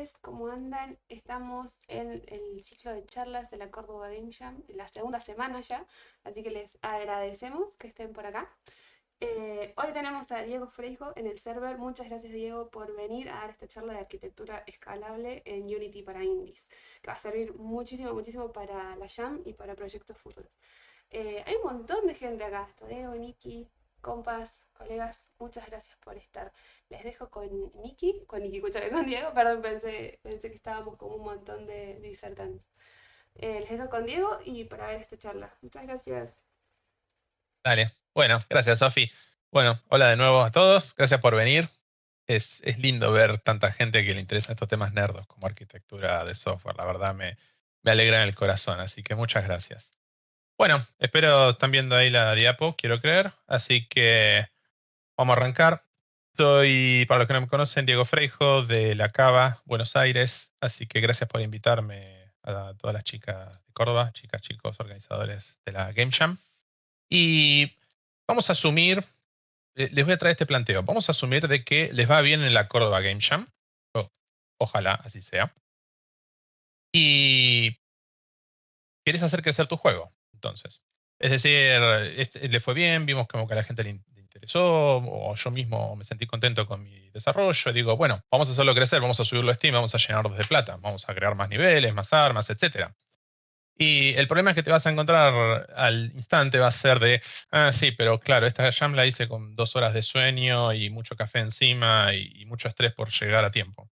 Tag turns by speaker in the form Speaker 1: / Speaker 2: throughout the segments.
Speaker 1: noches, ¿cómo andan? Estamos en el ciclo de charlas de la Córdoba Game Jam, en la segunda semana ya, así que les agradecemos que estén por acá. Hoy tenemos a Diego Freijo en el server. Muchas gracias, Diego, por venir a dar esta charla de arquitectura escalable en Unity para indies, que va a servir muchísimo, muchísimo para la Jam y para proyectos futuros. Hay un montón de gente acá. Está Diego, Niki, compas, colegas, muchas gracias por estar. Les dejo con Niki, escúchame, con Diego, perdón, pensé que estábamos como un montón de disertantes. Les dejo con Diego y para ver esta charla. Muchas gracias.
Speaker 2: Dale. Bueno, gracias, Sofi. Bueno, hola de nuevo a todos. Gracias por venir. Es lindo ver tanta gente que le interesa estos temas nerdos como arquitectura de software. La verdad me alegra en el corazón, así que muchas gracias. Bueno, espero están viendo ahí la diapo, quiero creer. Así que vamos a arrancar. Soy, para los que no me conocen, Diego Freijo de La Cava, Buenos Aires. Así que gracias por invitarme a todas las chicas de Córdoba, chicas, chicos, organizadores de la Game Jam. Y vamos a asumir, les voy a traer este planteo. Vamos a asumir de que les va bien en la Córdoba Game Jam. Ojalá así sea. Y quieres hacer crecer tu juego. Entonces, es decir, le fue bien, vimos como que a la gente le interesó, o yo mismo me sentí contento con mi desarrollo. Y digo, bueno, vamos a hacerlo crecer, vamos a subirlo a Steam, vamos a llenarlo de plata, vamos a crear más niveles, más armas, etcétera. Y el problema es que te vas a encontrar al instante va a ser de, sí, pero claro, esta jam la hice con 2 horas de sueño y mucho café encima y mucho estrés por llegar a tiempo.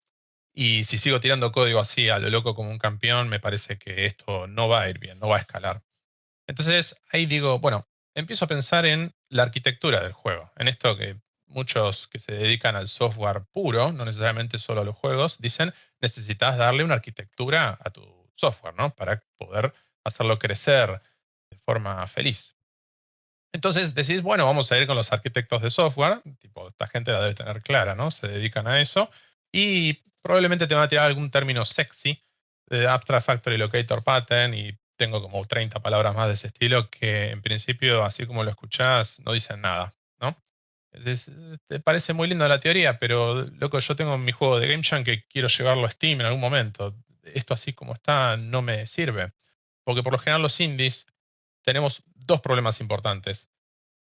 Speaker 2: Y si sigo tirando código así a lo loco como un campeón, me parece que esto no va a ir bien, no va a escalar. Entonces ahí digo, bueno, empiezo a pensar en la arquitectura del juego, en esto que muchos que se dedican al software puro, no necesariamente solo a los juegos, dicen, necesitas darle una arquitectura a tu software, ¿no? Para poder hacerlo crecer de forma feliz. Entonces decís, bueno, vamos a ir con los arquitectos de software, tipo, esta gente la debe tener clara, ¿no? Se dedican a eso, y probablemente te van a tirar algún término sexy, Abstract Factory Locator Pattern, y tengo como 30 palabras más de ese estilo que en principio, así como lo escuchás, no dicen nada, ¿no? Te parece muy linda la teoría, pero loco, yo tengo mi juego de Game Jam que quiero llevarlo a Steam en algún momento. Esto así como está no me sirve, porque por lo general los indies tenemos dos problemas importantes,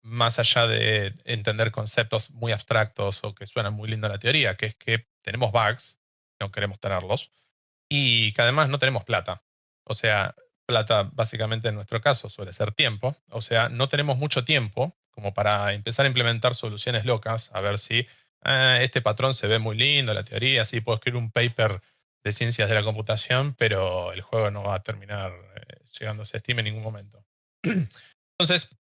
Speaker 2: más allá de entender conceptos muy abstractos o que suenan muy lindo en la teoría, que es que tenemos bugs, no queremos tenerlos, y que además no tenemos plata. O sea, plata básicamente en nuestro caso suele ser tiempo. O sea, no tenemos mucho tiempo como para empezar a implementar soluciones locas, a ver si este patrón se ve muy lindo, la teoría, sí, puedo escribir un paper de ciencias de la computación, pero el juego no va a terminar llegándose a Steam en ningún momento. Entonces,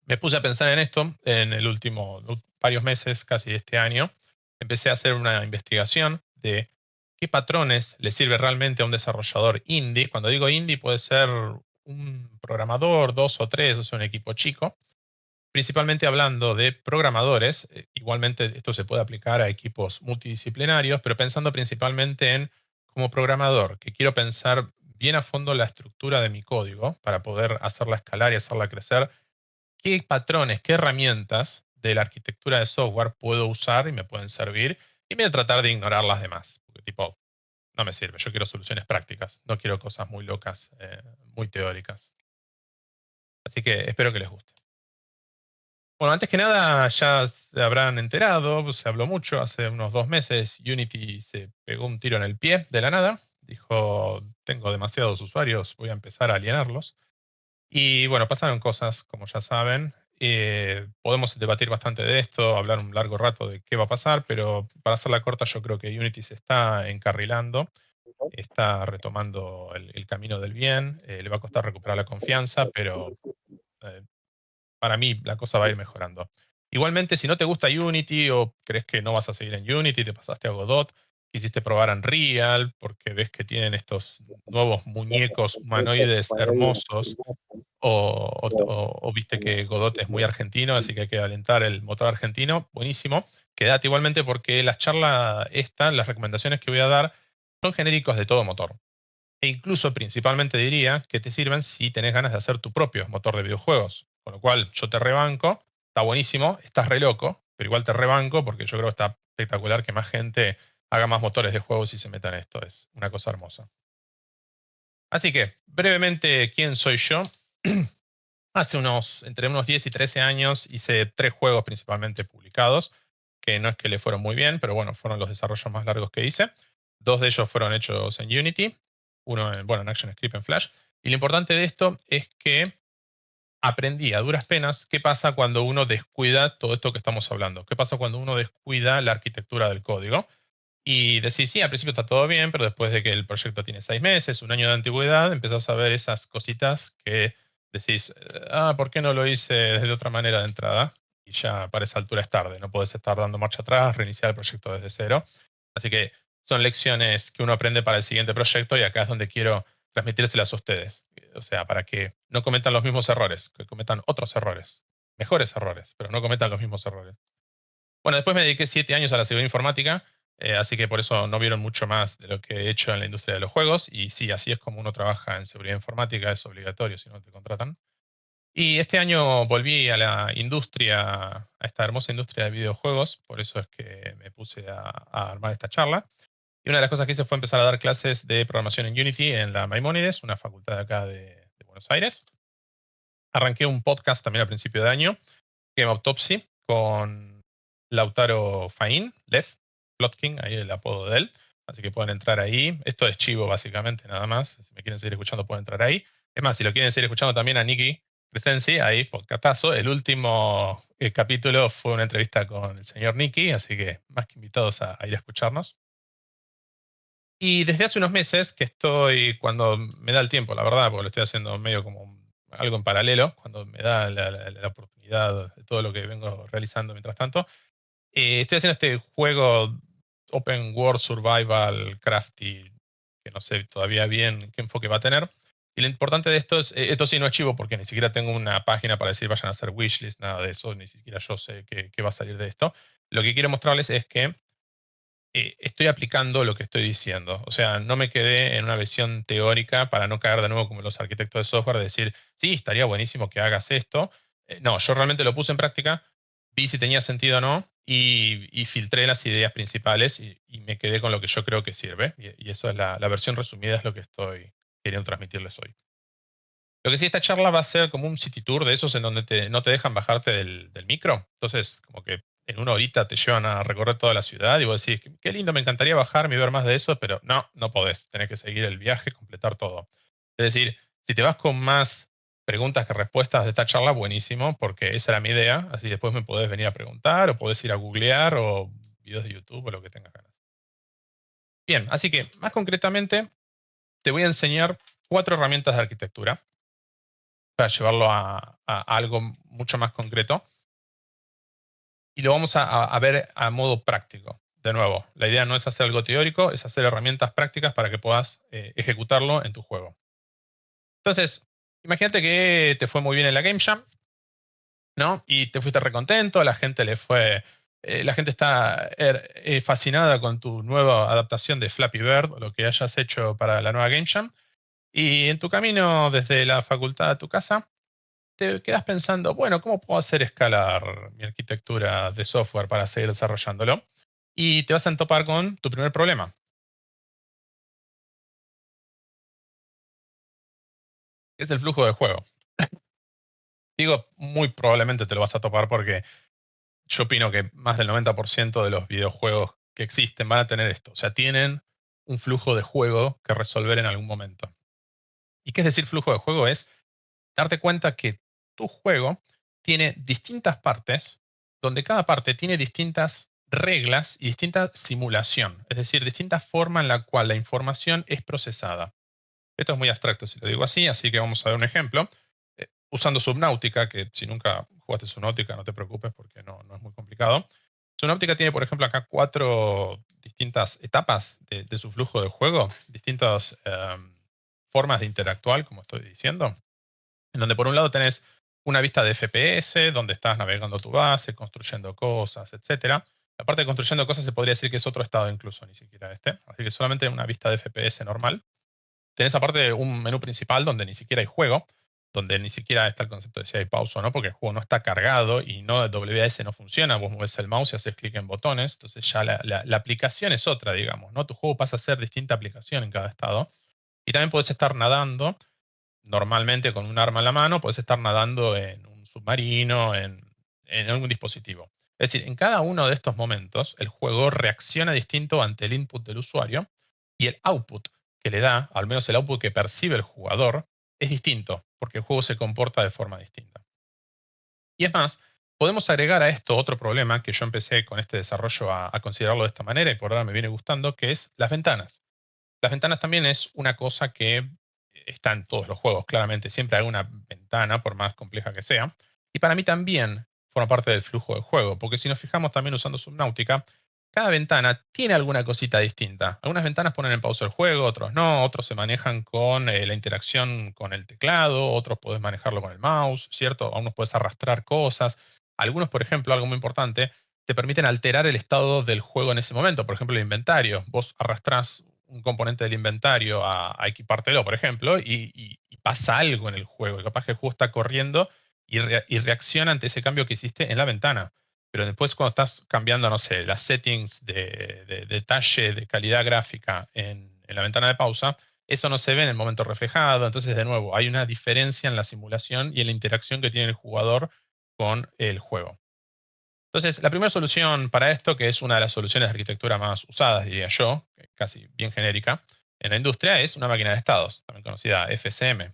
Speaker 2: me puse a pensar en esto en el último varios meses, casi este año. Empecé a hacer una investigación de qué patrones le sirve realmente a un desarrollador indie. Cuando digo indie puede ser un programador, dos o tres, o sea, un equipo chico. Principalmente hablando de programadores, igualmente esto se puede aplicar a equipos multidisciplinarios, pero pensando principalmente en como programador, que quiero pensar bien a fondo la estructura de mi código para poder hacerla escalar y hacerla crecer, qué patrones, qué herramientas de la arquitectura de software puedo usar y me pueden servir, y voy a tratar de ignorar las demás, porque tipo, no me sirve, yo quiero soluciones prácticas, no quiero cosas muy locas, muy teóricas. Así que espero que les guste. Bueno, antes que nada, ya se habrán enterado, se habló mucho, hace unos 2 meses Unity se pegó un tiro en el pie de la nada, dijo, tengo demasiados usuarios, voy a empezar a alienarlos. Y bueno, pasaron cosas, como ya saben. Podemos debatir bastante de esto, hablar un largo rato de qué va a pasar, pero para hacerla corta, yo creo que Unity se está encarrilando, está retomando el camino del bien, le va a costar recuperar la confianza, pero eh, para mí la cosa va a ir mejorando. Igualmente, si no te gusta Unity o crees que no vas a seguir en Unity, te pasaste a Godot, quisiste probar Unreal porque ves que tienen estos nuevos muñecos humanoides hermosos, o viste que Godot es muy argentino, así que hay que alentar el motor argentino, buenísimo. Quédate igualmente porque las charlas estas, las recomendaciones que voy a dar, son genéricos de todo motor. E incluso principalmente diría que te sirven si tenés ganas de hacer tu propio motor de videojuegos. Con lo cual yo te rebanco, está buenísimo, estás re loco, pero igual te rebanco porque yo creo que está espectacular que más gente haga más motores de juegos y se meta en esto. Es una cosa hermosa. Así que, brevemente, ¿quién soy yo? Hace entre unos 10 y 13 años hice 3 juegos principalmente publicados, que no es que le fueron muy bien, pero bueno, fueron los desarrollos más largos que hice. 2 de ellos fueron hechos en Unity, uno en ActionScript en Flash. Y lo importante de esto es que aprendí a duras penas qué pasa cuando uno descuida todo esto que estamos hablando. ¿Qué pasa cuando uno descuida la arquitectura del código? Y decís, sí, al principio está todo bien, pero después de que el proyecto tiene 6 meses, un año de antigüedad, empezás a ver esas cositas que decís, ¿por qué no lo hice de otra manera de entrada? Y ya para esa altura es tarde, no podés estar dando marcha atrás, reiniciar el proyecto desde cero. Así que son lecciones que uno aprende para el siguiente proyecto y acá es donde quiero transmitírselas a ustedes. O sea, para que no cometan los mismos errores, que cometan otros errores, mejores errores, pero no cometan los mismos errores. Bueno, después me dediqué 7 años a la seguridad informática, así que por eso no vieron mucho más de lo que he hecho en la industria de los juegos. Y sí, así es como uno trabaja en seguridad informática, es obligatorio si no te contratan. Y este año volví a la industria, a esta hermosa industria de videojuegos, por eso es que me puse a armar esta charla. Y una de las cosas que hice fue empezar a dar clases de programación en Unity en la Maimónides, una facultad de acá de Buenos Aires. Arranqué un podcast también a principio de año, Game Autopsy, con Lautaro Faín, Lev Plotkin, ahí el apodo de él. Así que pueden entrar ahí. Esto es chivo, básicamente, nada más. Si me quieren seguir escuchando, pueden entrar ahí. Es más, si lo quieren seguir escuchando también a Nicky Crescenzi, ahí, podcastazo. El último capítulo fue una entrevista con el señor Nicky, así que más que invitados a ir a escucharnos. Y desde hace unos meses que estoy, cuando me da el tiempo, la verdad, porque lo estoy haciendo medio como algo en paralelo, cuando me da la oportunidad de todo lo que vengo realizando mientras tanto, estoy haciendo este juego Open World Survival Crafty, que no sé todavía bien qué enfoque va a tener. Y lo importante de esto es, esto sí no es chivo porque ni siquiera tengo una página para decir vayan a hacer wishlist, nada de eso, ni siquiera yo sé qué va a salir de esto. Lo que quiero mostrarles es que estoy aplicando lo que estoy diciendo. O sea, no me quedé en una visión teórica para no caer de nuevo como los arquitectos de software, de decir, sí, estaría buenísimo que hagas esto. No, yo realmente lo puse en práctica, vi si tenía sentido o no y filtré las ideas principales y me quedé con lo que yo creo que sirve. Y eso es la versión resumida, es lo que estoy queriendo transmitirles hoy. Lo que sí, esta charla va a ser como un city tour de esos en donde no te dejan bajarte del micro. Entonces, como que en una horita te llevan a recorrer toda la ciudad y vos decís, qué lindo, me encantaría bajarme y ver más de eso, pero no podés. Tenés que seguir el viaje, completar todo. Es decir, si te vas con más preguntas que respuestas de esta charla, buenísimo, porque esa era mi idea. Así después me podés venir a preguntar o podés ir a googlear o videos de YouTube o lo que tengas ganas. Bien, así que más concretamente te voy a enseñar 4 herramientas de arquitectura para llevarlo a algo mucho más concreto. Y lo vamos a ver a modo práctico. De nuevo, la idea no es hacer algo teórico, es hacer herramientas prácticas para que puedas ejecutarlo en tu juego. Entonces, imagínate que te fue muy bien en la Game Jam, ¿no? Y te fuiste recontento, la gente está fascinada con tu nueva adaptación de Flappy Bird, o lo que hayas hecho para la nueva Game Jam. Y en tu camino desde la facultad a tu casa, te quedas pensando, bueno, ¿cómo puedo hacer escalar mi arquitectura de software para seguir desarrollándolo? Y te vas a entopar con tu primer problema, que es el flujo de juego. Digo, muy probablemente te lo vas a topar porque yo opino que más del 90% de los videojuegos que existen van a tener esto. O sea, tienen un flujo de juego que resolver en algún momento. ¿Y qué es decir flujo de juego? Es darte cuenta que tu juego tiene distintas partes, donde cada parte tiene distintas reglas y distinta simulación, es decir, distinta forma en la cual la información es procesada. Esto es muy abstracto si lo digo así que vamos a ver un ejemplo. Usando Subnautica, que si nunca jugaste Subnautica no te preocupes porque no es muy complicado. Subnautica tiene, por ejemplo, acá 4 distintas etapas de su flujo de juego, distintas formas de interactuar, como estoy diciendo, en donde por un lado tenés una vista de FPS, donde estás navegando tu base, construyendo cosas, etc. La parte de construyendo cosas se podría decir que es otro estado incluso, ni siquiera este. Así que solamente una vista de FPS normal. Tenés aparte un menú principal donde ni siquiera hay juego. donde ni siquiera está el concepto de si hay pausa o no, porque el juego no está cargado y no WAS no funciona. Vos mueves el mouse y haces clic en botones, entonces ya la aplicación es otra, digamos, ¿no? Tu juego pasa a ser distinta aplicación en cada estado. Y también puedes estar nadando, normalmente con un arma en la mano, puedes estar nadando en un submarino, en algún dispositivo. Es decir, en cada uno de estos momentos, el juego reacciona distinto ante el input del usuario y el output que le da, al menos el output que percibe el jugador, es distinto, porque el juego se comporta de forma distinta. Y es más, podemos agregar a esto otro problema que yo empecé con este desarrollo a considerarlo de esta manera y por ahora me viene gustando, que es las ventanas. Las ventanas también es una cosa que está en todos los juegos, claramente. Siempre hay una ventana, por más compleja que sea. Y para mí también forma parte del flujo del juego, porque si nos fijamos también usando Subnautica, cada ventana tiene alguna cosita distinta. Algunas ventanas ponen en pausa el juego, otros no, otros se manejan con la interacción con el teclado, otros puedes manejarlo con el mouse, ¿cierto? A unos puedes arrastrar cosas. Algunos, por ejemplo, algo muy importante, te permiten alterar el estado del juego en ese momento. Por ejemplo, el inventario. Vos arrastrás un componente del inventario a equipártelo, por ejemplo, y pasa algo en el juego. Y capaz que el juego está corriendo y reacciona ante ese cambio que hiciste en la ventana. Pero después cuando estás cambiando, no sé, las settings de detalle, de calidad gráfica en la ventana de pausa, eso no se ve en el momento reflejado. Entonces, de nuevo, hay una diferencia en la simulación y en la interacción que tiene el jugador con el juego. Entonces, la primera solución para esto, que es una de las soluciones de arquitectura más usadas, diría yo, casi bien genérica, en la industria, es una máquina de estados, también conocida FSM.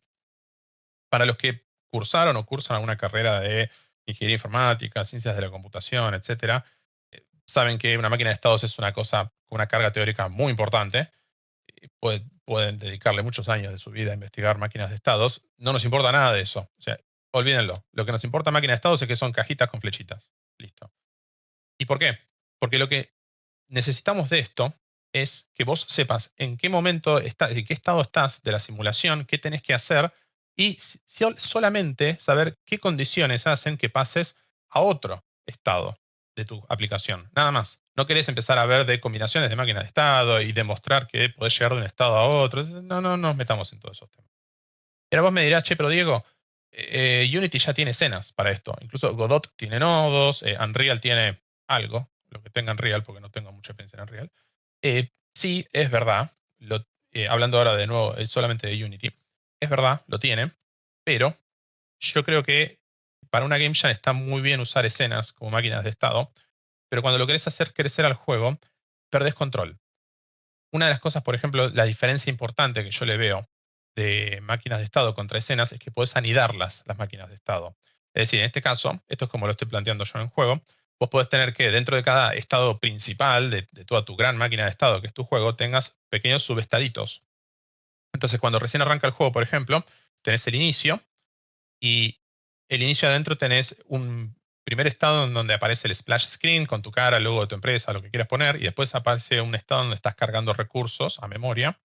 Speaker 2: Para los que cursaron o cursan alguna carrera de ingeniería informática, ciencias de la computación, etcétera, saben que una máquina de estados es una cosa con una carga teórica muy importante. Pueden dedicarle muchos años de su vida a investigar máquinas de estados. No nos importa nada de eso. O sea, olvídenlo. Lo que nos importa en máquinas de estados es que son cajitas con flechitas. Listo. ¿Y por qué? Porque lo que necesitamos de esto es que vos sepas en qué momento estás, en qué estado estás de la simulación, qué tenés que hacer y solamente saber qué condiciones hacen que pases a otro estado de tu aplicación. Nada más. No querés empezar a ver de combinaciones de máquinas de estado y demostrar que podés llegar de un estado a otro. No, no nos metamos en todos esos temas. Y ahora vos me dirás, che, pero Diego, Unity ya tiene escenas para esto. Incluso Godot tiene nodos, Unreal tiene algo, lo que tenga Unreal, porque no tengo mucha experiencia en Unreal. Sí, es verdad, hablando ahora de nuevo solamente de Unity, es verdad, lo tiene, pero yo creo que para una Game Jam está muy bien usar escenas como máquinas de estado, pero cuando lo querés hacer crecer al juego, perdés control. Una de las cosas, por ejemplo, la diferencia importante que yo le veo de máquinas de estado contra escenas es que puedes anidarlas, las máquinas de estado. Es decir, en este caso, esto es como lo estoy planteando yo en el juego, vos podés tener que dentro de cada estado principal de toda tu gran máquina de estado que es tu juego, tengas pequeños subestaditos. Entonces, cuando recién arranca el juego, por ejemplo, tenés el inicio y el inicio adentro tenés un primer estado en donde aparece el splash screen con tu cara, el logo de tu empresa, lo que quieras poner, y después aparece un estado donde estás cargando recursos a memoria,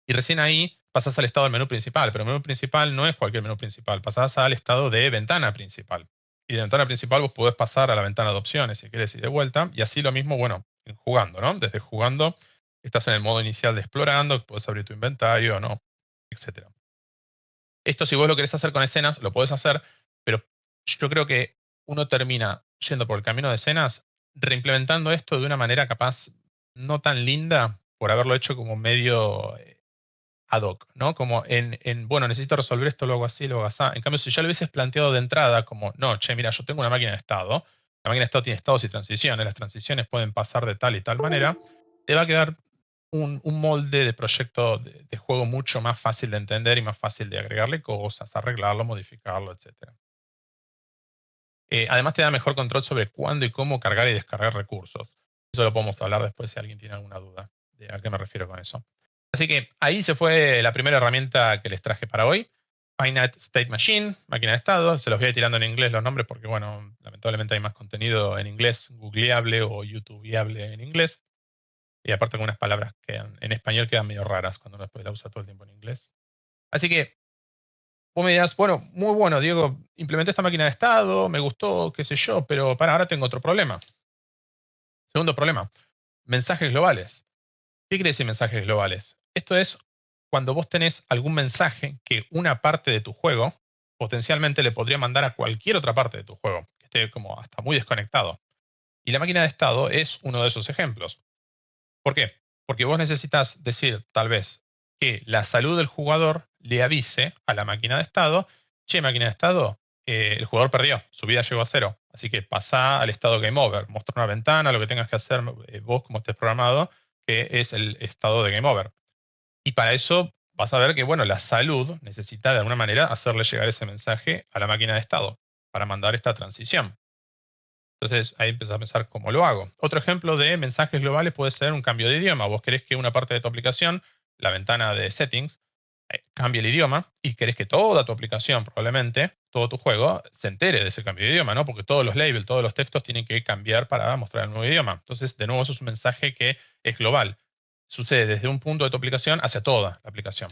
Speaker 2: y recién ahí pasas al estado del menú principal, pero el menú principal no es cualquier menú principal, pasás al estado de ventana principal. Y de ventana principal vos podés pasar a la ventana de opciones si quieres ir de vuelta, y así lo mismo, bueno, jugando, ¿no? Desde jugando estás en el modo inicial de explorando, puedes abrir tu inventario o no, etcétera. Esto si vos lo querés hacer con escenas, lo podés hacer, pero yo creo que uno termina yendo por el camino de escenas, reimplementando esto de una manera capaz no tan linda por haberlo hecho como medio ad hoc, ¿no? Como bueno, necesito resolver esto, lo hago así, lo hago así. En cambio, si ya lo hubieses planteado de entrada como, no, che, mira, yo tengo una máquina de estado, la máquina de estado tiene estados y transiciones, las transiciones pueden pasar de tal y tal manera, te va a quedar un molde de proyecto de juego mucho más fácil de entender y más fácil de agregarle cosas, arreglarlo, modificarlo, etc. Además te da mejor control sobre cuándo y cómo cargar y descargar recursos. Eso lo podemos hablar después si alguien tiene alguna duda de a qué me refiero con eso. Así que ahí se fue la primera herramienta que les traje para hoy. Finite State Machine, máquina de estado. Se los voy a ir tirando en inglés los nombres porque, bueno, lamentablemente hay más contenido en inglés googleable o youtubeable en inglés. Y aparte algunas palabras que en español quedan medio raras cuando uno después la usa todo el tiempo en inglés. Así que vos me dirás, bueno, muy bueno, Diego, implementé esta máquina de estado, me gustó, qué sé yo, pero ahora tengo otro problema. Segundo problema, mensajes globales. ¿Qué quiere decir mensajes globales? Esto es cuando vos tenés algún mensaje que una parte de tu juego, potencialmente le podría mandar a cualquier otra parte de tu juego, que esté como hasta muy desconectado. Y la máquina de estado es uno de esos ejemplos. ¿Por qué? Porque vos necesitas decir, tal vez, que la salud del jugador le avise a la máquina de estado, che, máquina de estado, el jugador perdió, su vida llegó a cero, así que pasa al estado game over, mostrar una ventana, lo que tengas que hacer vos como estés programado, que es el estado de game over. Y para eso vas a ver que, bueno, la salud necesita de alguna manera hacerle llegar ese mensaje a la máquina de estado para mandar esta transición. Entonces ahí empiezas a pensar cómo lo hago. Otro ejemplo de mensajes globales puede ser un cambio de idioma. Vos querés que una parte de tu aplicación, la ventana de settings, cambie el idioma y querés que toda tu aplicación, probablemente, todo tu juego, se entere de ese cambio de idioma, ¿no? Porque todos los labels, todos los textos tienen que cambiar para mostrar el nuevo idioma. Entonces, de nuevo, eso es un mensaje que es global. Sucede desde un punto de tu aplicación hacia toda la aplicación.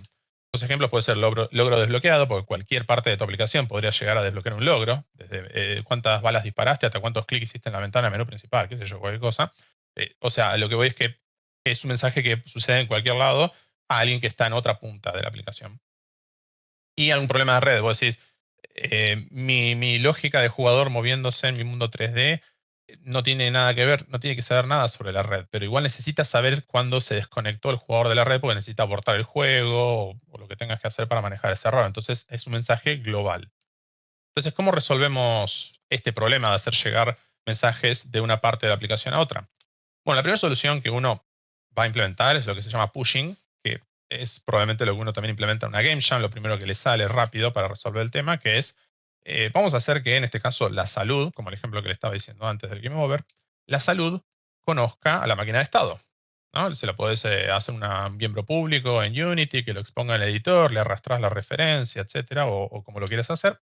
Speaker 2: Los ejemplos pueden ser logro desbloqueado, porque cualquier parte de tu aplicación podría llegar a desbloquear un logro, desde cuántas balas disparaste hasta cuántos clics hiciste en la ventana del menú principal, qué sé yo, cualquier cosa. O sea, lo que voy es que es un mensaje que sucede en cualquier lado a alguien que está en otra punta de la aplicación. Y algún problema de red, vos decís, mi lógica de jugador moviéndose en mi mundo 3D no tiene nada que ver, no tiene que saber nada sobre la red, pero igual necesita saber cuándo se desconectó el jugador de la red porque necesita abortar el juego o lo que tengas que hacer para manejar ese error. Entonces es un mensaje global. Entonces, ¿cómo resolvemos este problema de hacer llegar mensajes de una parte de la aplicación a otra? Bueno, la primera solución que uno va a implementar es lo que se llama pushing, que es probablemente lo que uno también implementa en una game jam, lo primero que le sale rápido para resolver el tema, que es, vamos a hacer que en este caso la salud, como el ejemplo que le estaba diciendo antes del game over, la salud conozca a la máquina de estado, ¿no? Se lo podés hacer un miembro público en Unity, que lo exponga en el editor, le arrastras la referencia, etcétera, o como lo quieras hacer.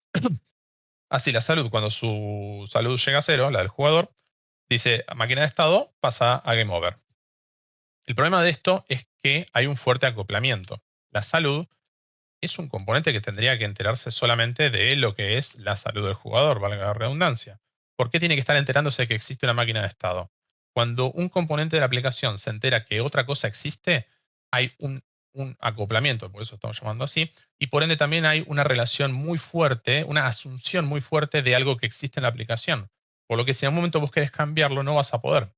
Speaker 2: Así la salud, cuando su salud llega a cero, la del jugador, dice máquina de estado, pasa a game over. El problema de esto es que hay un fuerte acoplamiento. La salud es un componente que tendría que enterarse solamente de lo que es la salud del jugador, valga la redundancia. ¿Por qué tiene que estar enterándose de que existe una máquina de estado? Cuando un componente de la aplicación se entera que otra cosa existe, hay un acoplamiento, por eso estamos llamando así, y por ende también hay una relación muy fuerte, una asunción muy fuerte de algo que existe en la aplicación. Por lo que si en un momento vos querés cambiarlo, no vas a poder.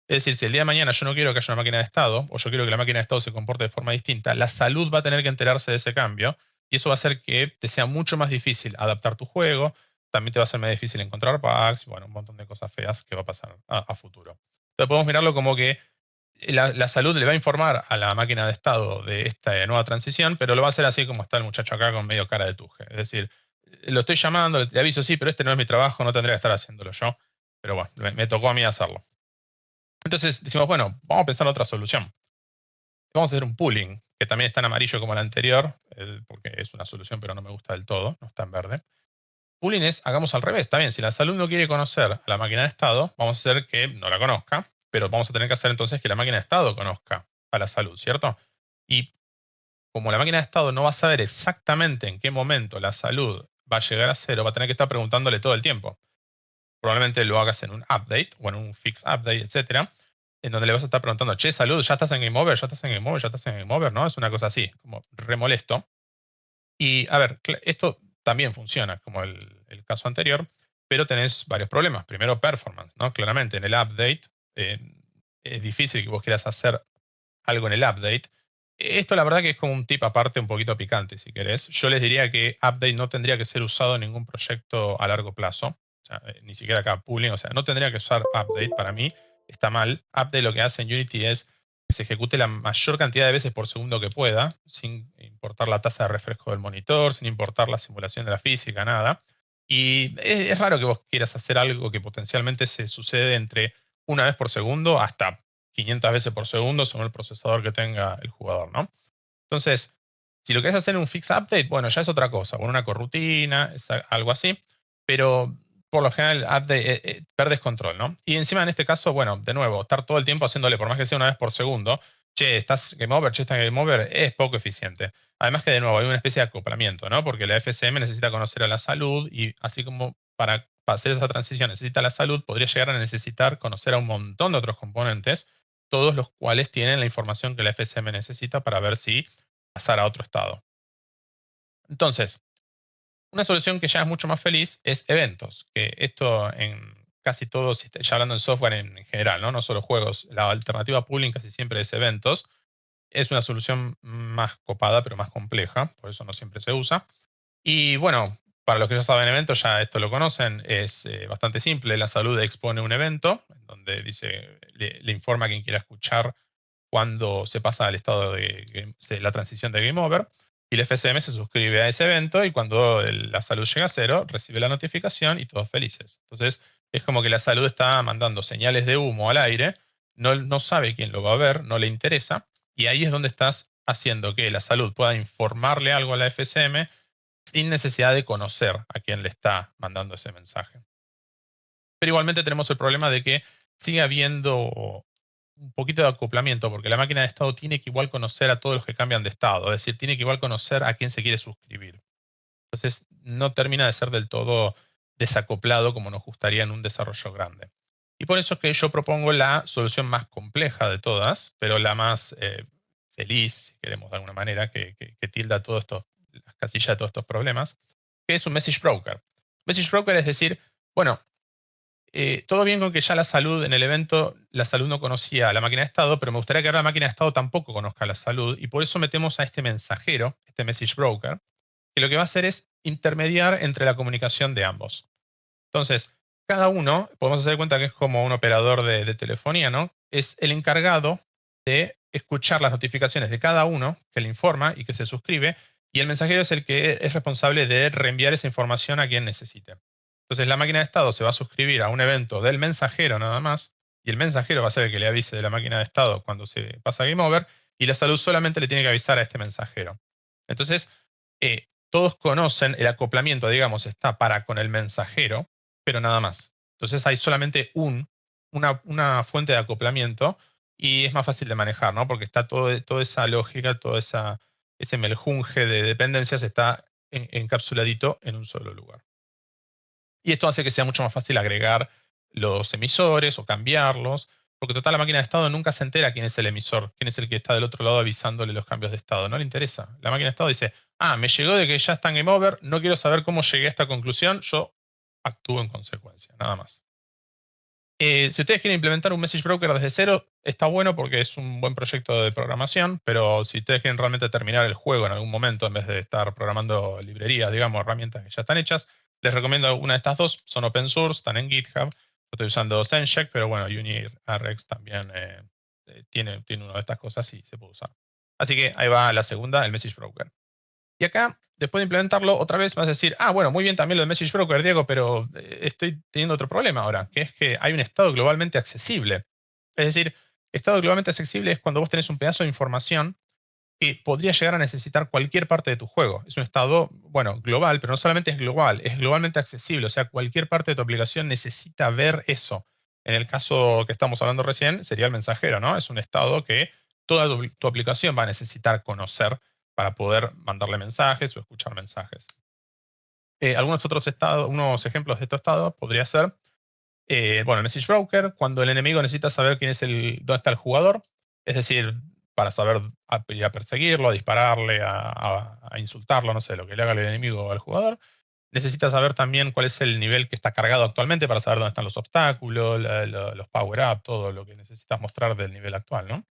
Speaker 2: Es decir, si el día de mañana yo no quiero que haya una máquina de estado, o yo quiero que la máquina de estado se comporte de forma distinta, la salud va a tener que enterarse de ese cambio, y eso va a hacer que te sea mucho más difícil adaptar tu juego, también te va a ser más difícil encontrar bugs, bueno, un montón de cosas feas que va a pasar a futuro. Entonces podemos mirarlo como que la salud le va a informar a la máquina de estado de esta nueva transición, pero lo va a hacer así como está el muchacho acá con medio cara de tuje. Es decir, lo estoy llamando, le aviso, sí, pero este no es mi trabajo, no tendría que estar haciéndolo yo, pero bueno, me tocó a mí hacerlo. Entonces decimos, bueno, vamos a pensar en otra solución. Vamos a hacer un pooling, que también está en amarillo como el anterior, porque es una solución, pero no me gusta del todo, no está en verde. Pooling es, hagamos al revés, está bien, si la salud no quiere conocer a la máquina de estado, vamos a hacer que no la conozca, pero vamos a tener que hacer entonces que la máquina de estado conozca a la salud, ¿cierto? Y como la máquina de estado no va a saber exactamente en qué momento la salud va a llegar a cero, va a tener que estar preguntándole todo el tiempo. Probablemente lo hagas en un update o en un fix update, etcétera, en donde le vas a estar preguntando, che, salud, ya estás en Game Over, ya estás en Game Over, ya estás en Game Over, ¿no? Es una cosa así, como remolesto. Y a ver, esto también funciona como el caso anterior, pero tenés varios problemas. Primero, performance, ¿no? Claramente en el update eh, es difícil que vos quieras hacer algo en el update. Esto la verdad que es como un tip aparte un poquito picante, si querés. Yo les diría que update no tendría que ser usado en ningún proyecto a largo plazo. O sea, ni siquiera acá pooling. O sea, no tendría que usar update para mí. Está mal. Update lo que hace en Unity es que se ejecute la mayor cantidad de veces por segundo que pueda, sin importar la tasa de refresco del monitor, sin importar la simulación de la física, nada. Y es raro que vos quieras hacer algo que potencialmente se sucede entre una vez por segundo hasta 500 veces por segundo según el procesador que tenga el jugador, ¿no? Entonces, si lo querés hacer en un fix update, bueno, ya es otra cosa, con una corrutina, es algo así, pero por lo general el update perdes control, ¿no? Y encima en este caso, bueno, de nuevo, estar todo el tiempo haciéndole, por más que sea una vez por segundo, che, estás game over, che, estás game over, es poco eficiente. Además que de nuevo hay una especie de acoplamiento, ¿no? Porque la FSM necesita conocer a la salud y así como para hacer esa transición necesita la salud, podría llegar a necesitar conocer a un montón de otros componentes, todos los cuales tienen la información que la FSM necesita para ver si pasar a otro estado. Entonces, Una solución que ya es mucho más feliz es eventos, que esto en casi todos, ya hablando en software en general, ¿no? Solo juegos, la alternativa pooling casi siempre es eventos. Es una solución más copada, pero más compleja, por eso no siempre se usa. Y bueno, para los que ya saben eventos, ya esto lo conocen, es bastante simple. La salud expone un evento, en donde dice, le informa a quien quiera escuchar cuando se pasa al estado de la transición de Game Over. Y el FSM se suscribe a ese evento y cuando la salud llega a cero, recibe la notificación y todos felices. Entonces, es como que la salud está mandando señales de humo al aire, no sabe quién lo va a ver, no le interesa, y ahí es donde estás haciendo que la salud pueda informarle algo a la FSM sin necesidad de conocer a quién le está mandando ese mensaje. Pero igualmente tenemos el problema de que sigue habiendo un poquito de acoplamiento, porque la máquina de estado tiene que igual conocer a todos los que cambian de estado, es decir, tiene que igual conocer a quién se quiere suscribir. Entonces, no termina de ser del todo desacoplado como nos gustaría en un desarrollo grande. Y por eso es que yo propongo la solución más compleja de todas, pero la más feliz, si queremos de alguna manera, que tilda todo esto, las casillas de todos estos problemas, que es un message broker. Message broker es decir, bueno, todo bien con que ya la salud en el evento, la salud no conocía a la máquina de estado, pero me gustaría que ahora la máquina de estado tampoco conozca la salud, y por eso metemos a este mensajero, este message broker, que lo que va a hacer es intermediar entre la comunicación de ambos. Entonces, cada uno, podemos hacer cuenta que es como un operador de telefonía, ¿no? Es el encargado de escuchar las notificaciones de cada uno que le informa y que se suscribe, y el mensajero es el que es responsable de reenviar esa información a quien necesite. Entonces, la máquina de estado se va a suscribir a un evento del mensajero nada más, y el mensajero va a ser el que le avise de la máquina de estado cuando se pasa Game Over, y la salud solamente le tiene que avisar a este mensajero. Entonces, todos conocen el acoplamiento, digamos, está para con el mensajero, pero nada más. Entonces hay solamente una fuente de acoplamiento y es más fácil de manejar, ¿no? Porque está toda esa lógica, ese meljunje de dependencias está encapsuladito en un solo lugar. Y esto hace que sea mucho más fácil agregar los emisores o cambiarlos, porque total la máquina de estado nunca se entera quién es el emisor, quién es el que está del otro lado avisándole los cambios de estado, no le interesa. La máquina de estado dice, me llegó de que ya está en Game Over, no quiero saber cómo llegué a esta conclusión, yo actúo en consecuencia, nada más. Si ustedes quieren implementar un message broker desde cero, está bueno porque es un buen proyecto de programación, pero si ustedes quieren realmente terminar el juego en algún momento, en vez de estar programando librerías, digamos, herramientas que ya están hechas, les recomiendo una de estas dos. Son open source, están en GitHub. Yo estoy usando ZenCheck, pero bueno, UniRX también tiene una de estas cosas y se puede usar. Así que ahí va la segunda, el message broker. Y acá, después de implementarlo, otra vez vas a decir, bueno, muy bien también lo de Message Broker, Diego, pero estoy teniendo otro problema ahora, que es que hay un estado globalmente accesible. Es decir, estado globalmente accesible es cuando vos tenés un pedazo de información que podría llegar a necesitar cualquier parte de tu juego. Es un estado, bueno, global, pero no solamente es globalmente accesible, o sea, cualquier parte de tu aplicación necesita ver eso. En el caso que estamos hablando recién, sería el mensajero, ¿no? Es un estado que toda tu aplicación va a necesitar conocer para poder mandarle mensajes o escuchar mensajes. Algunos otros estados, unos ejemplos de estos estados podría ser, bueno, el message broker, cuando el enemigo necesita saber dónde está el jugador, es decir, para saber ir a perseguirlo, a dispararle, a insultarlo, no sé, lo que le haga el enemigo al jugador. Necesita saber también cuál es el nivel que está cargado actualmente para saber dónde están los obstáculos, los power-up, todo lo que necesitas mostrar del nivel actual, ¿no?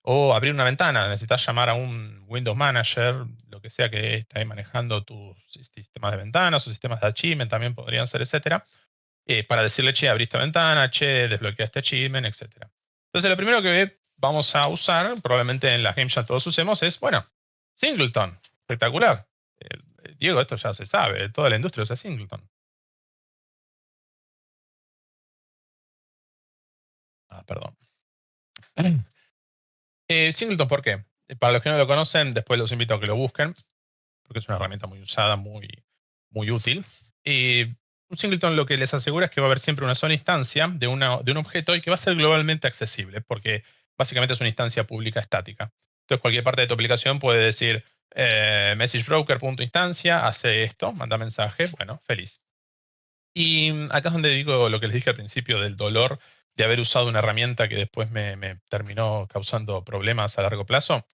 Speaker 2: O abrir una ventana, necesitas llamar a un Windows Manager, lo que sea que esté manejando tus sistemas de ventanas o sistemas de achievement también podrían ser, etcétera, para decirle, che, abrí esta ventana, che, desbloquea este achievement, etcétera. Entonces, lo primero que vamos a usar, probablemente en la Game Jam todos usemos, es, bueno, Singleton. Espectacular. Diego, esto ya se sabe, toda la industria usa Singleton. Perdón. Singleton, ¿por qué? Para los que no lo conocen, después los invito a que lo busquen, porque es una herramienta muy usada, muy útil. Un singleton lo que les asegura es que va a haber siempre una sola instancia de un objeto y que va a ser globalmente accesible, porque básicamente es una instancia pública estática. Entonces, cualquier parte de tu aplicación puede decir messagebroker.instancia, hace esto, manda mensaje, bueno, feliz. Y acá es donde digo lo que les dije al principio del dolor de haber usado una herramienta que después me terminó causando problemas a largo plazo.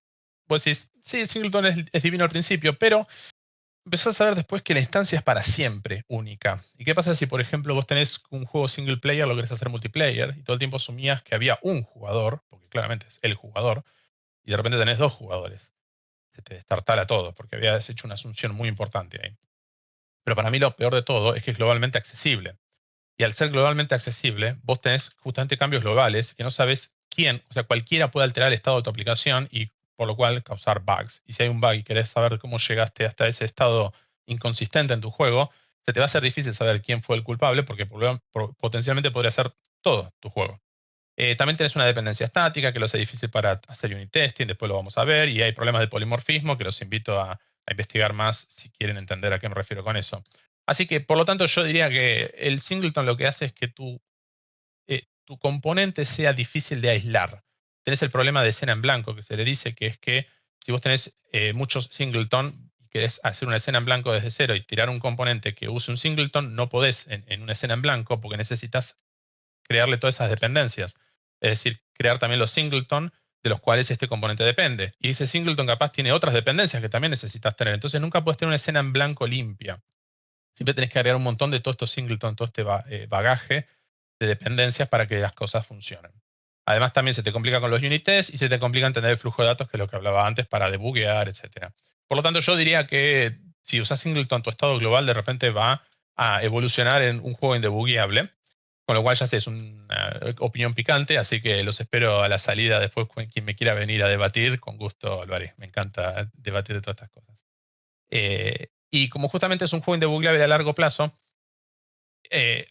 Speaker 2: Pues sí, Singleton es divino al principio, pero empezás a ver después que la instancia es para siempre única. ¿Y qué pasa si, por ejemplo, vos tenés un juego single player, lo querés hacer multiplayer, y todo el tiempo asumías que había un jugador, porque claramente es el jugador, y de repente tenés dos jugadores? Se te destartala todo, porque habías hecho una asunción muy importante ahí. Pero para mí lo peor de todo es que es globalmente accesible. Y al ser globalmente accesible, vos tenés justamente cambios globales que no sabes quién, o sea, cualquiera puede alterar el estado de tu aplicación y por lo cual causar bugs. Y si hay un bug y querés saber cómo llegaste hasta ese estado inconsistente en tu juego, se te va a hacer difícil saber quién fue el culpable porque potencialmente podría ser todo tu juego. También tenés una dependencia estática que lo hace difícil para hacer unit testing, después lo vamos a ver, y hay problemas de polimorfismo que los invito a investigar más si quieren entender a qué me refiero con eso. Así que, por lo tanto, yo diría que el singleton lo que hace es que tu componente sea difícil de aislar. Tenés el problema de escena en blanco, que se le dice que es que si vos tenés muchos singleton y querés hacer una escena en blanco desde cero y tirar un componente que use un singleton, no podés en una escena en blanco porque necesitas crearle todas esas dependencias. Es decir, crear también los singleton de los cuales este componente depende. Y ese singleton capaz tiene otras dependencias que también necesitas tener. Entonces nunca puedes tener una escena en blanco limpia. Siempre tenés que agregar un montón de todos estos singleton, todo este bagaje de dependencias para que las cosas funcionen. Además también se te complica con los unit tests y se te complica entender el flujo de datos, que es lo que hablaba antes, para debuguear, etc. Por lo tanto, yo diría que si usas singleton, tu estado global de repente va a evolucionar en un juego indebugueable, con lo cual ya sé, es una opinión picante, así que los espero a la salida después. Quien me quiera venir a debatir, con gusto lo haré. Me encanta debatir de todas estas cosas. Y como justamente es un juego indebugueable a largo plazo,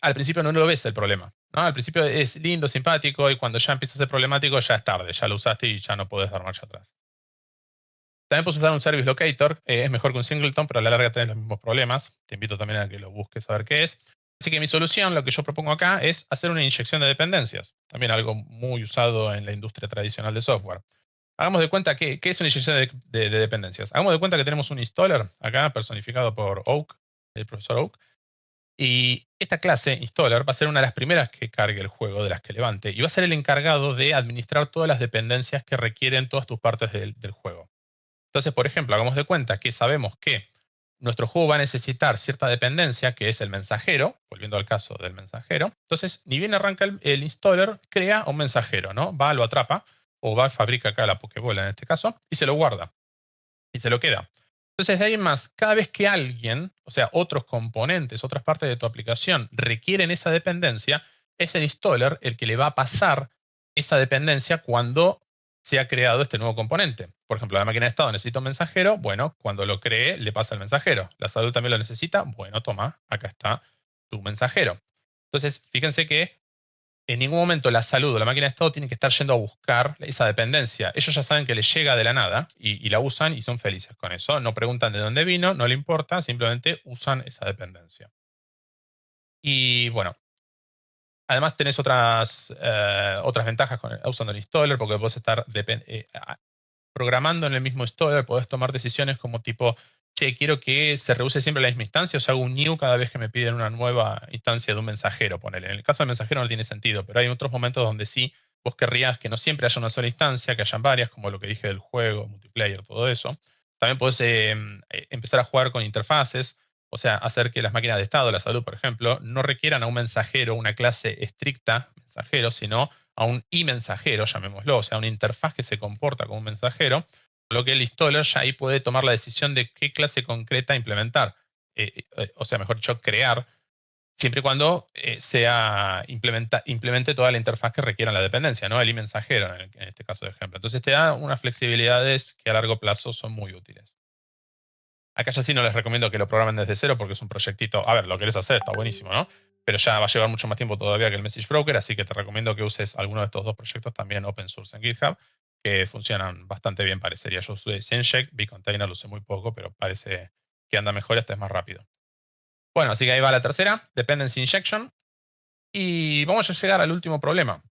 Speaker 2: al principio no lo ves el problema, ¿no? Al principio es lindo, simpático, y cuando ya empieza a ser problemático ya es tarde, ya lo usaste y ya no puedes dar marcha atrás. También puedes usar un service locator, es mejor que un singleton, pero a la larga tenés los mismos problemas. Te invito también a que lo busques a ver qué es. Así que mi solución, lo que yo propongo acá, es hacer una inyección de dependencias. También algo muy usado en la industria tradicional de software. Hagamos de cuenta ¿qué es una inyección de dependencias? Hagamos de cuenta que tenemos un installer acá, personificado por Oak, el profesor Oak. Y esta clase, installer, va a ser una de las primeras que cargue el juego, de las que levante, y va a ser el encargado de administrar todas las dependencias que requieren todas tus partes del juego. Entonces, por ejemplo, hagamos de cuenta que sabemos que nuestro juego va a necesitar cierta dependencia, que es el mensajero, volviendo al caso del mensajero. Entonces, ni bien arranca el installer, crea un mensajero, ¿no? Va, lo atrapa, o va, fabrica acá la Pokébola en este caso, y se lo guarda, y se lo queda. Entonces, de ahí en más, cada vez que alguien, o sea, otros componentes, otras partes de tu aplicación requieren esa dependencia, es el installer el que le va a pasar esa dependencia cuando se ha creado este nuevo componente. Por ejemplo, la máquina de estado necesita un mensajero, bueno, cuando lo cree, le pasa el mensajero. La salud también lo necesita, bueno, toma, acá está tu mensajero. Entonces, fíjense que en ningún momento la salud o la máquina de estado tiene que estar yendo a buscar esa dependencia. Ellos ya saben que les llega de la nada y la usan y son felices con eso. No preguntan de dónde vino, no le importa, simplemente usan esa dependencia. Y bueno, además tenés otras ventajas usando el installer, porque podés estar programando en el mismo installer, podés tomar decisiones como tipo, che, quiero que se reuse siempre la misma instancia, o sea, hago un new cada vez que me piden una nueva instancia de un mensajero, ponele. En el caso del mensajero no tiene sentido, pero hay otros momentos donde sí vos querrías que no siempre haya una sola instancia, que hayan varias, como lo que dije del juego, multiplayer, todo eso. También podés empezar a jugar con interfaces, o sea, hacer que las máquinas de estado, la salud, por ejemplo, no requieran a un mensajero, una clase estricta mensajero, sino a un i-mensajero, llamémoslo, o sea, una interfaz que se comporta como un mensajero, lo que el installer ya ahí puede tomar la decisión de qué clase concreta implementar. O sea, mejor dicho, crear, siempre y cuando implemente toda la interfaz que requiera la dependencia, ¿no? El i-mensajero, en este caso de ejemplo. Entonces te da unas flexibilidades que a largo plazo son muy útiles. Acá ya sí no les recomiendo que lo programen desde cero porque es un proyectito. A ver, lo querés hacer, está buenísimo, ¿no? Pero ya va a llevar mucho más tiempo todavía que el Message Broker, así que te recomiendo que uses alguno de estos dos proyectos también open source en GitHub, que funcionan bastante bien, parecería. Yo usé ZenCheck, Bcontainer lo usé muy poco, pero parece que anda mejor y hasta es más rápido. Bueno, así que ahí va la tercera, Dependency Injection. Y vamos a llegar al último problema.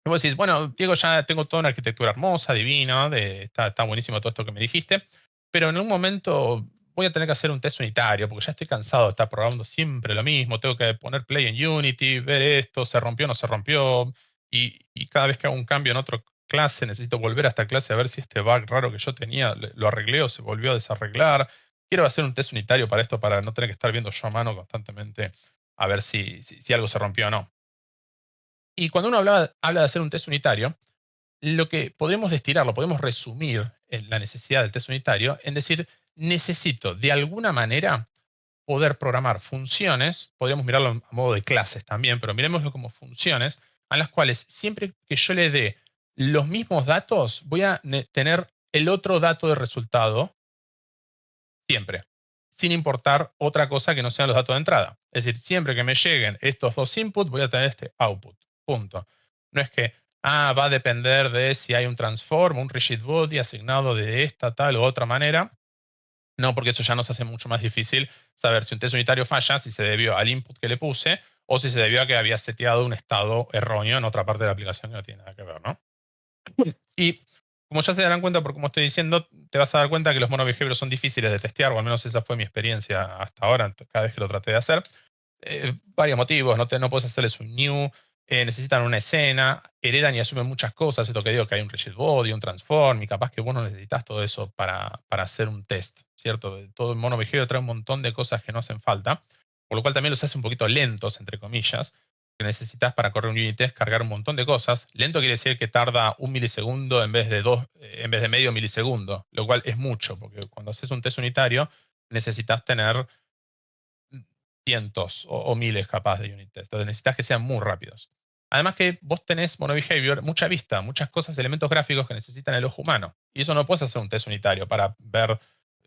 Speaker 2: Y vos decís, bueno, Diego, ya tengo toda una arquitectura hermosa, divina, está buenísimo todo esto que me dijiste, pero en un momento voy a tener que hacer un test unitario porque ya estoy cansado de estar programando siempre lo mismo, tengo que poner play en Unity, ver esto, se rompió o no se rompió, y cada vez que hago un cambio en otra clase necesito volver a esta clase a ver si este bug raro que yo tenía lo arreglé o se volvió a desarreglar. quiero hacer un test unitario para esto, para no tener que estar viendo yo a mano constantemente a ver si algo se rompió o no. Y cuando uno habla de hacer un test unitario, lo que podemos estirarlo, podemos resumir en la necesidad del test unitario en decir, necesito de alguna manera poder programar funciones, podríamos mirarlo a modo de clases también, pero miremoslo como funciones, a las cuales siempre que yo le dé los mismos datos, voy a tener el otro dato de resultado siempre, sin importar otra cosa que no sean los datos de entrada. Es decir, siempre que me lleguen estos dos inputs, voy a tener este output. Punto. No es que, va a depender de si hay un transform, un rigid body asignado de esta, tal u otra manera. No, porque eso ya nos hace mucho más difícil saber si un test unitario falla, si se debió al input que le puse, o si se debió a que había seteado un estado erróneo en otra parte de la aplicación que no tiene nada que ver, ¿no? Y como ya se darán cuenta por cómo estoy diciendo, te vas a dar cuenta que los monobehaviors son difíciles de testear, o al menos esa fue mi experiencia hasta ahora, cada vez que lo traté de hacer. Varios motivos, no puedes hacerles un new, necesitan una escena, heredan y asumen muchas cosas, esto que digo, que hay un rigid body, un transform, y capaz que vos no necesitas todo eso para hacer un test, ¿cierto? Todo el monobehavior trae un montón de cosas que no hacen falta, por lo cual también los hace un poquito lentos, entre comillas, que necesitas para correr un unit test cargar un montón de cosas. Lento quiere decir que tarda 1 milisegundo en vez de en vez de medio milisegundo, lo cual es mucho, porque cuando haces un test unitario necesitas tener cientos o miles capaz de unit test. Entonces necesitas que sean muy rápidos. Además que vos tenés monobehavior, mucha vista, muchas cosas, elementos gráficos que necesitan el ojo humano. Y eso no puedes hacer un test unitario para ver,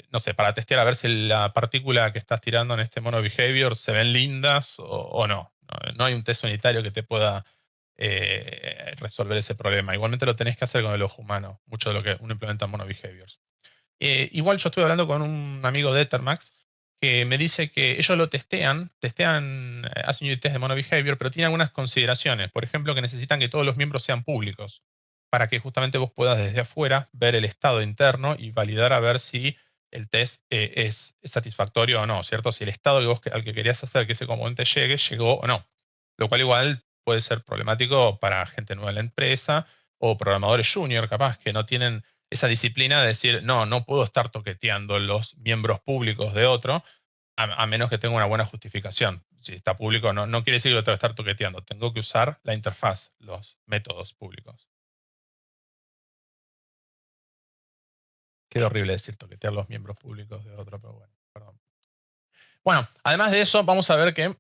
Speaker 2: no sé, para testear a ver si la partícula que estás tirando en este monobehavior se ven lindas o no. No hay un test unitario que te pueda resolver ese problema. Igualmente lo tenés que hacer con el ojo humano, mucho de lo que uno implementa en monobehaviors. Igual yo estuve hablando con un amigo de Ethermax que me dice que ellos lo hacen unit test de monobehavior, pero tiene algunas consideraciones. Por ejemplo, que necesitan que todos los miembros sean públicos para que justamente vos puedas desde afuera ver el estado interno y validar a ver si el test es satisfactorio o no, ¿cierto? Si el estado al que querías hacer que ese componente llegue, llegó o no. Lo cual igual puede ser problemático para gente nueva en la empresa o programadores junior, capaz, que no tienen esa disciplina de decir, no, no puedo estar toqueteando los miembros públicos de otro, a menos que tenga una buena justificación. Si está público, no quiere decir que lo tengo que estar toqueteando. Tengo que usar la interfaz, los métodos públicos. Qué horrible decir toquetear los miembros públicos de otro, pero bueno, perdón. Bueno, además de eso, vamos a ver que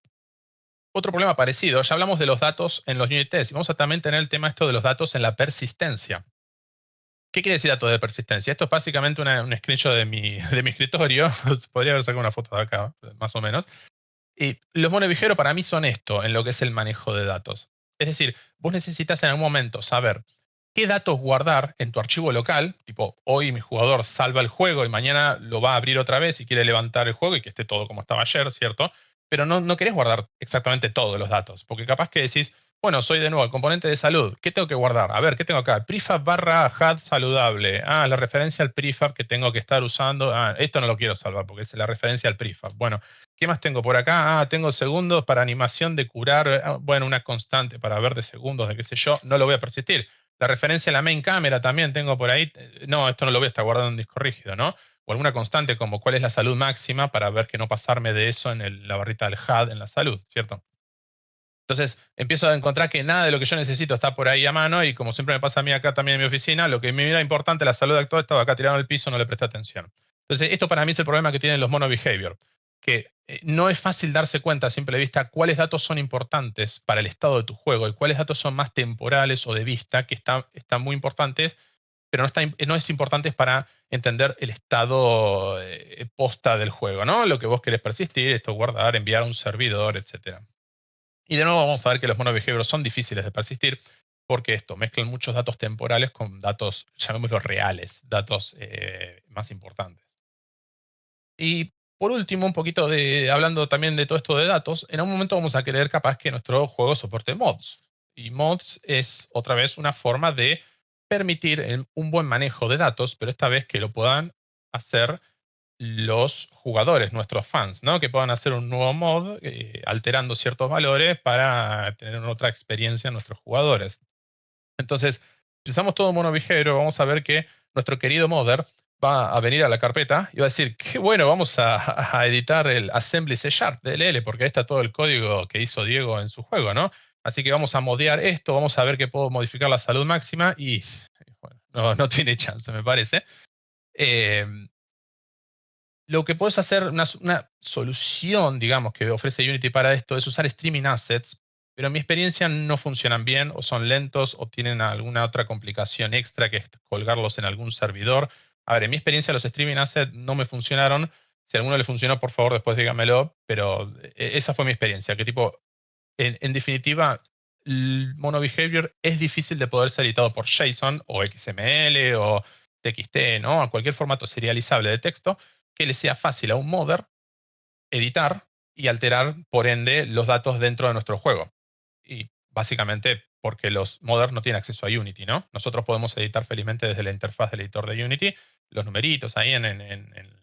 Speaker 2: otro problema parecido, ya hablamos de los datos en los unit tests y vamos a también tener el tema esto de los datos en la persistencia. ¿Qué quiere decir datos de persistencia? Esto es básicamente un screenshot de mi escritorio. Podría haber sacado una foto de acá, más o menos. Y los monovijeros para mí son esto, en lo que es el manejo de datos. Es decir, vos necesitas en algún momento saber qué datos guardar en tu archivo local, tipo hoy mi jugador salva el juego y mañana lo va a abrir otra vez y quiere levantar el juego y que esté todo como estaba ayer, ¿cierto? Pero no querés guardar exactamente todos los datos, porque capaz que decís, bueno, soy de nuevo el componente de salud, ¿qué tengo que guardar? A ver, ¿qué tengo acá? Prefab barra HUD saludable. La referencia al prefab que tengo que estar usando. Esto no lo quiero salvar porque es la referencia al prefab. Bueno, ¿qué más tengo por acá? Tengo segundos para animación de curar. Bueno, una constante para ver de segundos, de qué sé yo. No lo voy a persistir. La referencia a la main cámara también tengo por ahí. No, esto no lo voy a estar guardando en disco rígido, ¿no? O alguna constante como cuál es la salud máxima para ver que no pasarme de eso en la barrita del HUD en la salud, ¿cierto? Entonces empiezo a encontrar que nada de lo que yo necesito está por ahí a mano y como siempre me pasa a mí acá también en mi oficina, lo que me era importante, la salud actual, estaba acá tirado en el piso, no le presté atención. Entonces esto para mí es el problema que tienen los monobehavior, que no es fácil darse cuenta a simple vista cuáles datos son importantes para el estado de tu juego y cuáles datos son más temporales o de vista, que están muy importantes, pero no es importante para entender el estado posta del juego, ¿no? Lo que vos querés persistir, esto guardar, enviar a un servidor, etcétera. Y de nuevo vamos a ver que los monobehaviors son difíciles de persistir porque esto, mezclan muchos datos temporales con datos, llamémoslos reales, datos más importantes. Y por último, un poquito hablando también de todo esto de datos, en un momento vamos a querer capaz que nuestro juego soporte mods. Y mods es otra vez una forma de permitir un buen manejo de datos, pero esta vez que lo puedan hacer los jugadores, nuestros fans, ¿no? Que puedan hacer un nuevo mod alterando ciertos valores para tener otra experiencia en nuestros jugadores. Entonces, si usamos todo monovigero, vamos a ver que nuestro querido modder va a venir a la carpeta y va a decir, qué bueno, vamos a editar el assembly C# DLL, porque ahí está todo el código que hizo Diego en su juego, ¿no? Así que vamos a modear esto, vamos a ver que puedo modificar la salud máxima y bueno, no tiene chance, me parece. Eh, lo que puedes hacer, una solución, digamos, que ofrece Unity para esto es usar streaming assets, pero en mi experiencia no funcionan bien, o son lentos, o tienen alguna otra complicación extra que es colgarlos en algún servidor. A ver, en mi experiencia los streaming assets no me funcionaron. Si a alguno le funcionó, por favor, después dígamelo, pero esa fue mi experiencia, que tipo, en definitiva, el mono behavior es difícil de poder ser editado por JSON o XML o TXT, ¿no? A cualquier formato serializable de texto que le sea fácil a un modder editar y alterar, por ende, los datos dentro de nuestro juego. Y básicamente porque los modders no tienen acceso a Unity, ¿no? Nosotros podemos editar felizmente desde la interfaz del editor de Unity los numeritos ahí en el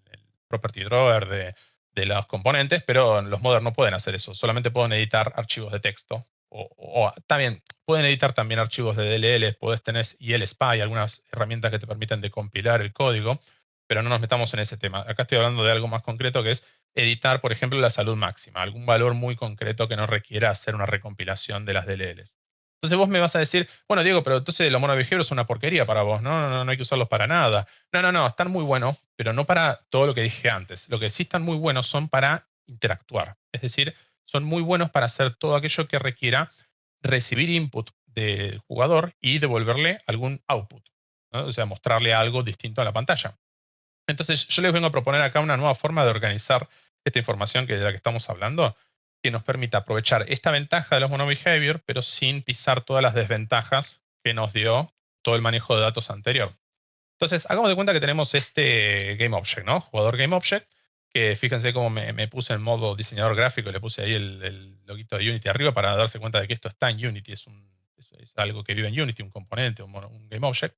Speaker 2: property drawer de los componentes, pero los modders no pueden hacer eso. Solamente pueden editar archivos de texto. O también pueden editar también archivos de DLL, puedes tener ELSpy, algunas herramientas que te permiten decompilar el código, pero no nos metamos en ese tema. Acá estoy hablando de algo más concreto que es editar, por ejemplo, la salud máxima, algún valor muy concreto que no requiera hacer una recompilación de las DLLs. Entonces vos me vas a decir, bueno, Diego, pero entonces los monoviajeros son una porquería para vos, no hay que usarlos para nada. No, están muy buenos, pero no para todo lo que dije antes. Lo que sí están muy buenos son para interactuar. Es decir, son muy buenos para hacer todo aquello que requiera recibir input del jugador y devolverle algún output, ¿no? O sea, mostrarle algo distinto a la pantalla. Entonces, yo les vengo a proponer acá una nueva forma de organizar esta información de la que estamos hablando, que nos permita aprovechar esta ventaja de los monobehavior, pero sin pisar todas las desventajas que nos dio todo el manejo de datos anterior. Entonces, hagamos de cuenta que tenemos este GameObject, ¿no? Jugador GameObject, que fíjense cómo me puse en modo diseñador gráfico, le puse ahí el loguito de Unity arriba para darse cuenta de que esto está en Unity, es algo que vive en Unity, un componente, un GameObject.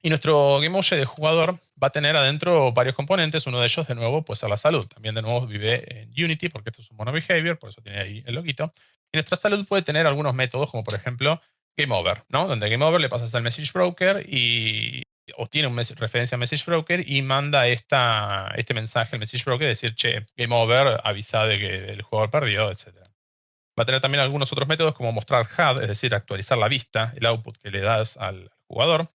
Speaker 2: Y nuestro GameObject de jugador va a tener adentro varios componentes. Uno de ellos, de nuevo, puede ser la salud. También, de nuevo, vive en Unity porque esto es un mono behavior, por eso tiene ahí el loguito. Y nuestra salud puede tener algunos métodos, como por ejemplo GameOver, ¿no? Donde GameOver le pasas al Message Broker y obtiene una referencia a Message Broker y manda este mensaje al Message Broker, decir, che, GameOver, avisa de que el jugador perdió, etc. Va a tener también algunos otros métodos como mostrar HUD, es decir, actualizar la vista, el output que le das al jugador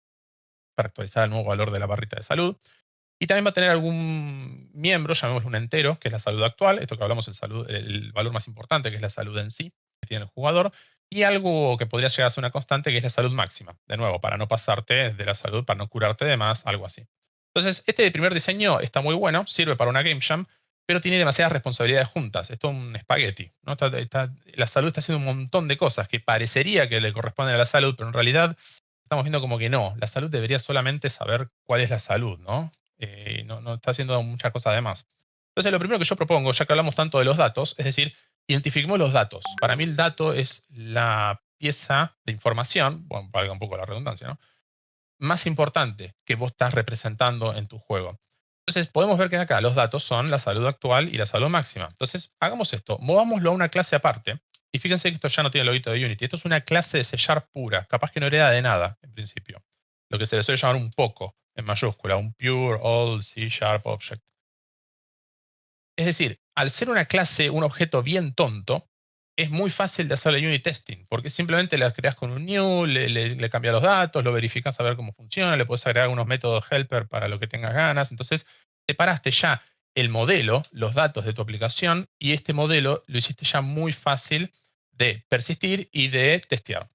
Speaker 2: para actualizar el nuevo valor de la barrita de salud. Y también va a tener algún miembro, llamémoslo un entero, que es la salud actual, esto que hablamos, el valor más importante, que es la salud en sí, que tiene el jugador, y algo que podría llegar a ser una constante, que es la salud máxima, de nuevo, para no pasarte de la salud, para no curarte de más, algo así. Entonces, este primer diseño está muy bueno, sirve para una game jam, pero tiene demasiadas responsabilidades juntas. Esto es un espagueti, ¿no? La salud está haciendo un montón de cosas que parecería que le corresponden a la salud, pero en realidad estamos viendo como que no. La salud debería solamente saber cuál es la salud, ¿no? No está haciendo muchas cosas además. Entonces, lo primero que yo propongo, ya que hablamos tanto de los datos, es decir, identifiquemos los datos. Para mí el dato es la pieza de información, bueno, valga un poco la redundancia, ¿no? Más importante que vos estás representando en tu juego. Entonces, podemos ver que acá los datos son la salud actual y la salud máxima. Entonces, hagamos esto, movámoslo a una clase aparte. Y fíjense que esto ya no tiene el loguito de Unity. Esto es una clase de C# pura, capaz que no hereda de nada, en principio. Lo que se le suele llamar un poco, en mayúscula, un pure old C# object. Es decir, al ser una clase, un objeto bien tonto, es muy fácil de hacerle unit testing, porque simplemente la creas con un new, le cambias los datos, lo verificas a ver cómo funciona, le puedes agregar unos métodos helper para lo que tengas ganas. Entonces, separaste ya el modelo, los datos de tu aplicación, y este modelo lo hiciste ya muy fácil de persistir y de testear.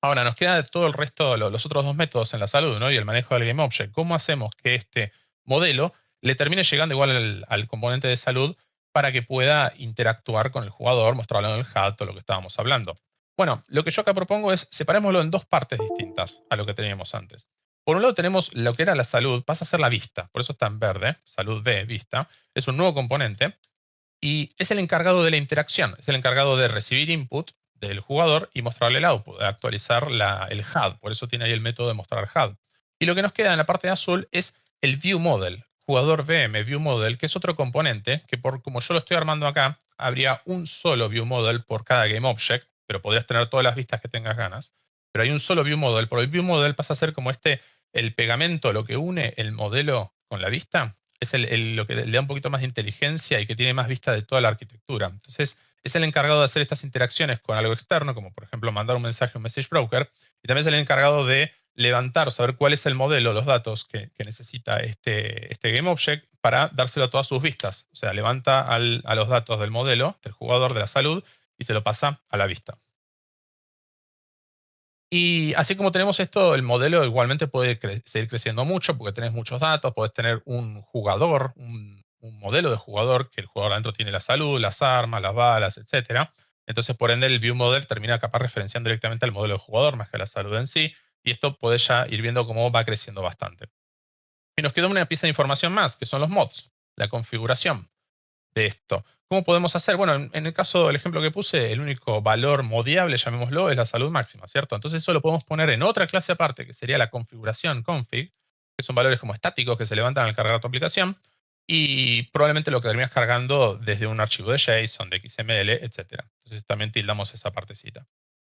Speaker 2: Ahora, nos queda todo el resto, los otros dos métodos en la salud, ¿no? Y el manejo del GameObject. ¿Cómo hacemos que este modelo le termine llegando igual al componente de salud para que pueda interactuar con el jugador, mostrarlo en el HUD, todo lo que estábamos hablando? Bueno, lo que yo acá propongo es separémoslo en dos partes distintas a lo que teníamos antes. Por un lado tenemos lo que era la salud, pasa a ser la vista, por eso está en verde, salud B, vista. Es un nuevo componente y es el encargado de la interacción, es el encargado de recibir input del jugador y mostrarle el output, de actualizar el HUD. Por eso tiene ahí el método de mostrar HUD. Y lo que nos queda en la parte de azul es el View Model, jugador VM View Model, que es otro componente que como yo lo estoy armando acá, habría un solo View Model por cada GameObject, pero podrías tener todas las vistas que tengas ganas. Pero hay un solo View Model. Por el View Model pasa a ser como este el pegamento, lo que une el modelo con la vista, es lo que le da un poquito más de inteligencia y que tiene más vista de toda la arquitectura. Entonces, es el encargado de hacer estas interacciones con algo externo, como por ejemplo mandar un mensaje a un message broker, y también es el encargado de levantar, saber cuál es el modelo, los datos que necesita este GameObject para dárselo a todas sus vistas. O sea, levanta a los datos del modelo, del jugador, de la salud, y se lo pasa a la vista. Y así como tenemos esto, el modelo igualmente puede seguir creciendo mucho porque tenés muchos datos, podés tener un jugador, un modelo de jugador, que el jugador adentro tiene la salud, las armas, las balas, etc. Entonces, por ende, el view model termina capaz referenciando directamente al modelo de jugador más que a la salud en sí, y esto puede ya ir viendo cómo va creciendo bastante. Y nos queda una pieza de información más, que son los mods, la configuración de esto. ¿Cómo podemos hacer? Bueno, en el caso del ejemplo que puse, el único valor modiable, llamémoslo, es la salud máxima, ¿cierto? Entonces eso lo podemos poner en otra clase aparte, que sería la configuración config, que son valores como estáticos que se levantan al cargar tu aplicación, y probablemente lo que terminas cargando desde un archivo de JSON, de XML, etc. Entonces también tildamos esa partecita.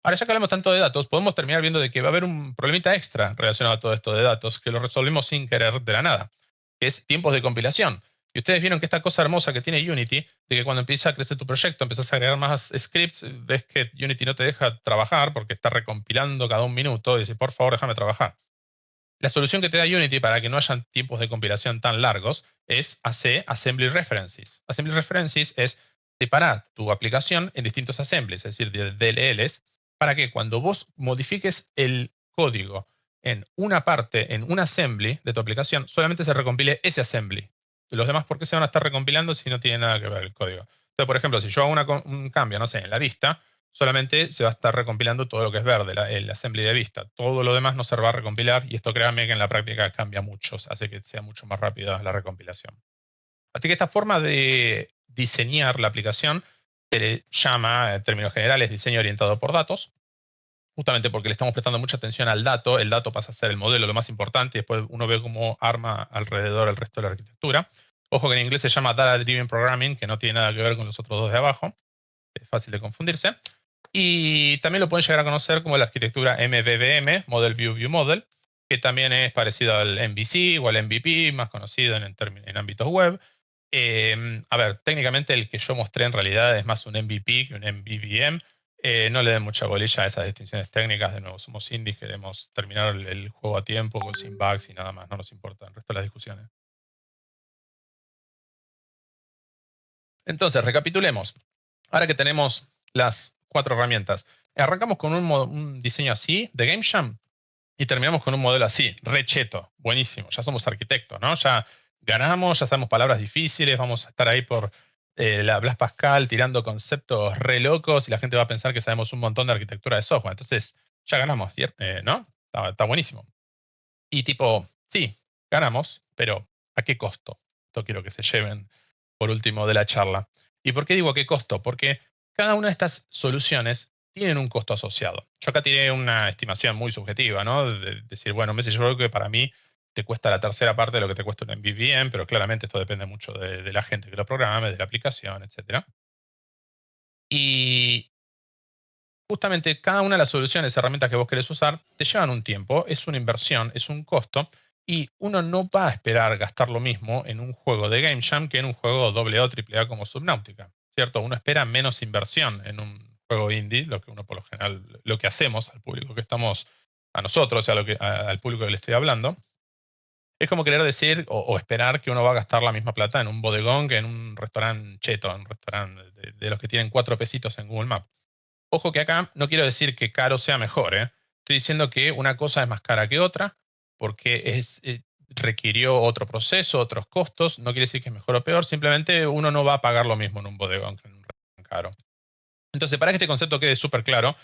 Speaker 2: Ahora, ya que hablamos tanto de datos, podemos terminar viendo de que va a haber un problemita extra relacionado a todo esto de datos, que lo resolvimos sin querer de la nada, que es tiempos de compilación. Y ustedes vieron que esta cosa hermosa que tiene Unity, de que cuando empieza a crecer tu proyecto, empezás a agregar más scripts, ves que Unity no te deja trabajar porque está recompilando cada un minuto y dice, por favor, déjame trabajar. La solución que te da Unity para que no hayan tiempos de compilación tan largos es hacer Assembly References. Assembly References es separar tu aplicación en distintos assemblies, es decir, de DLLs, para que cuando vos modifiques el código en una parte, en un assembly de tu aplicación, solamente se recompile ese assembly. Los demás, ¿por qué se van a estar recompilando si no tiene nada que ver el código? Entonces, por ejemplo, si yo hago un cambio, no sé, en la vista, solamente se va a estar recompilando todo lo que es verde, el assembly de vista. Todo lo demás no se va a recompilar y esto créanme que en la práctica cambia mucho, hace que sea mucho más rápida la recompilación. Así que esta forma de diseñar la aplicación se le llama, en términos generales, diseño orientado por datos, justamente porque le estamos prestando mucha atención al dato. El dato pasa a ser el modelo, lo más importante, y después uno ve cómo arma alrededor el resto de la arquitectura. Ojo que en inglés se llama Data Driven Programming, que no tiene nada que ver con los otros dos de abajo. Es fácil de confundirse. Y también lo pueden llegar a conocer como la arquitectura MVVM, Model View View Model, que también es parecido al MVC o al MVP, más conocido en ámbitos web. A ver, técnicamente el que yo mostré en realidad es más un MVP que un MVVM. No le den mucha bolilla a esas distinciones técnicas. De nuevo, somos indies, queremos terminar el juego a tiempo, sin bugs y nada más. No nos importa el resto de las discusiones. Entonces, recapitulemos. Ahora que tenemos las 4 herramientas, arrancamos con un diseño así de GameJam y terminamos con un modelo así, recheto, buenísimo. Ya somos arquitectos, ¿no? Ya ganamos, ya sabemos palabras difíciles, vamos a estar ahí por la Blas Pascal tirando conceptos re locos y la gente va a pensar que sabemos un montón de arquitectura de software. Entonces, ya ganamos, ¿no? Está buenísimo. Y tipo, sí, ganamos, pero ¿a qué costo? Esto quiero que se lleven por último de la charla. ¿Y por qué digo a qué costo? Porque cada una de estas soluciones tienen un costo asociado. Yo acá tiré una estimación muy subjetiva, ¿no? De decir, bueno, un Message Broker para mí te cuesta la tercera parte de lo que te cuesta un MVVM, pero claramente esto depende mucho de la gente que lo programe, de la aplicación, etc. Y justamente cada una de las soluciones, herramientas que vos querés usar, te llevan un tiempo, es una inversión, es un costo, y uno no va a esperar gastar lo mismo en un juego de Game Jam que en un juego AA o AAA como Subnautica, ¿cierto? Uno espera menos inversión en un juego indie, lo que uno por lo general, lo que hacemos al público que estamos, a nosotros, al público que le estoy hablando, es como querer decir o esperar que uno va a gastar la misma plata en un bodegón que en un restaurante cheto, en un restaurante de los que tienen 4 pesitos en Google Maps. Ojo que acá no quiero decir que caro sea mejor, ¿eh? Estoy diciendo que una cosa es más cara que otra porque requirió otro proceso, otros costos. No quiere decir que es mejor o peor, simplemente uno no va a pagar lo mismo en un bodegón que en un restaurante caro. Entonces, para que este concepto quede súper claro,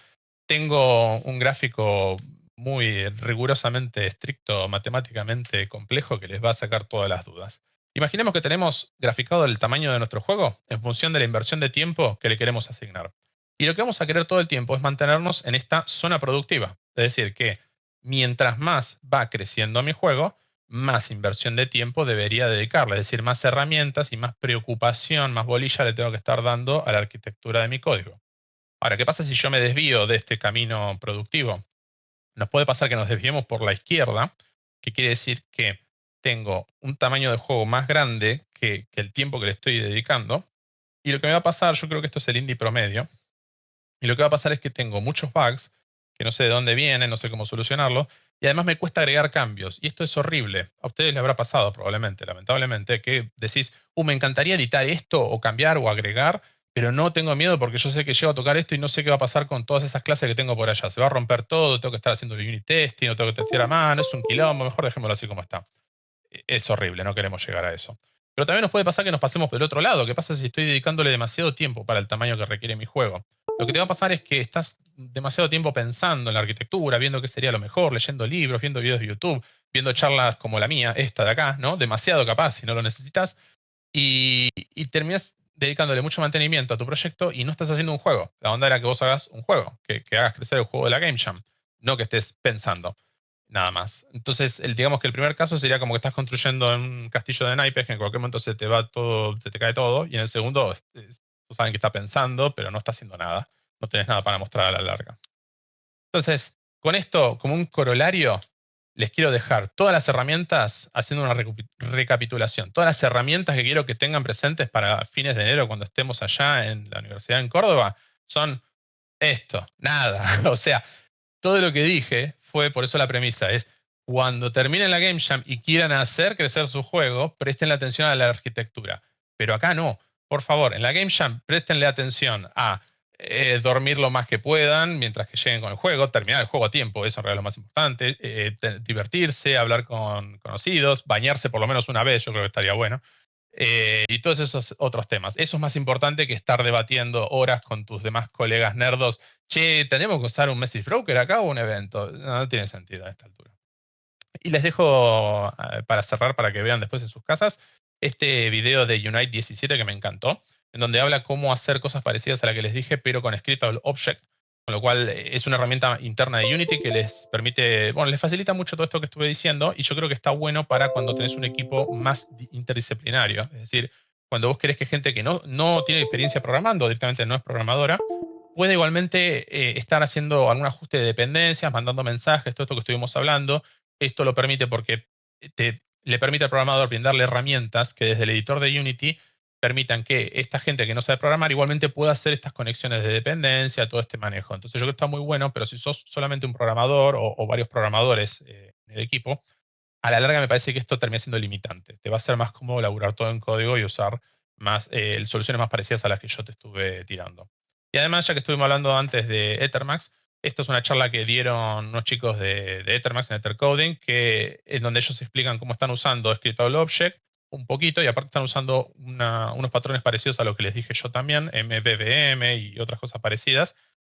Speaker 2: tengo un gráfico muy rigurosamente estricto, matemáticamente complejo, que les va a sacar todas las dudas. Imaginemos que tenemos graficado el tamaño de nuestro juego en función de la inversión de tiempo que le queremos asignar. Y lo que vamos a querer todo el tiempo es mantenernos en esta zona productiva. Es decir, que mientras más va creciendo mi juego, más inversión de tiempo debería dedicarle. Es decir, más herramientas y más preocupación, más bolilla le tengo que estar dando a la arquitectura de mi código. Ahora, ¿qué pasa si yo me desvío de este camino productivo? Nos puede pasar que nos desviemos por la izquierda que quiere decir que tengo un tamaño de juego más grande que el tiempo que le estoy dedicando. Y lo que me va a pasar, yo creo que esto es el indie promedio, y lo que va a pasar es que tengo muchos bugs, que no sé de dónde vienen, no sé cómo solucionarlo, y además me cuesta agregar cambios. Y esto es horrible. A ustedes les habrá pasado probablemente, lamentablemente, que decís, me encantaría editar esto, o cambiar, o agregar, pero no tengo miedo porque yo sé que llego a tocar esto y no sé qué va a pasar con todas esas clases que tengo por allá. Se va a romper todo, tengo que estar haciendo el unit testing, no tengo que testear a mano, es un quilombo, mejor dejémoslo así como está. Es horrible, no queremos llegar a eso. Pero también nos puede pasar que nos pasemos por el otro lado. ¿Qué pasa si estoy dedicándole demasiado tiempo para el tamaño que requiere mi juego? Lo que te va a pasar es que estás demasiado tiempo pensando en la arquitectura, viendo qué sería lo mejor, leyendo libros, viendo videos de YouTube, viendo charlas como la mía, esta de acá, ¿no? Demasiado capaz si no lo necesitas. Y terminas dedicándole mucho mantenimiento a tu proyecto y no estás haciendo un juego. La onda era que vos hagas un juego, que hagas crecer el juego de la Game Jam, no que estés pensando nada más. Entonces, digamos que el primer caso sería como que estás construyendo en un castillo de naipes que en cualquier momento se te va todo, se te cae todo. Y en el segundo, tú sabes que está pensando, pero no está haciendo nada. No tenés nada para mostrar a la larga. Entonces, con esto, como un corolario, les quiero dejar todas las herramientas, haciendo una recapitulación. Todas las herramientas que quiero que tengan presentes para fines de enero, cuando estemos allá en la Universidad en Córdoba, son esto, nada. O sea, todo lo que dije fue, por eso la premisa, es cuando terminen la Game Jam y quieran hacer crecer su juego, presten la atención a la arquitectura. Pero acá no. Por favor, en la Game Jam prestenle atención a dormir lo más que puedan mientras que lleguen con el juego, terminar el juego a tiempo, eso en realidad es lo más importante, divertirse, hablar con conocidos, bañarse por lo menos una vez, yo creo que estaría bueno. Y todos esos otros temas. Eso es más importante que estar debatiendo horas con tus demás colegas nerdos. Che, ¿tenemos que usar un Message Broker acá o un evento? No, no tiene sentido a esta altura. Y les dejo para cerrar, para que vean después en sus casas, este video de Unite 17 que me encantó, en donde habla cómo hacer cosas parecidas a la que les dije, pero con Scriptable Object, con lo cual es una herramienta interna de Unity que les permite, bueno, les facilita mucho todo esto que estuve diciendo, y yo creo que está bueno para cuando tenés un equipo más interdisciplinario. Es decir, cuando vos querés que gente que no tiene experiencia programando, directamente no es programadora, puede igualmente estar haciendo algún ajuste de dependencias, mandando mensajes, todo esto que estuvimos hablando. Esto lo permite porque le permite al programador brindarle herramientas que desde el editor de Unity permitan que esta gente que no sabe programar igualmente pueda hacer estas conexiones de dependencia, todo este manejo. Entonces yo creo que está muy bueno, pero si sos solamente un programador o varios programadores en el equipo, a la larga me parece que esto termina siendo limitante. Te va a ser más cómodo laburar todo en código y usar más soluciones más parecidas a las que yo te estuve tirando. Y además, ya que estuvimos hablando antes de Ethermax, esto es una charla que dieron unos chicos de Ethermax en Ethercoding, en donde ellos explican cómo están usando Scriptable Object un poquito, y aparte están usando unos patrones parecidos a lo que les dije yo también, MVVM y otras cosas parecidas.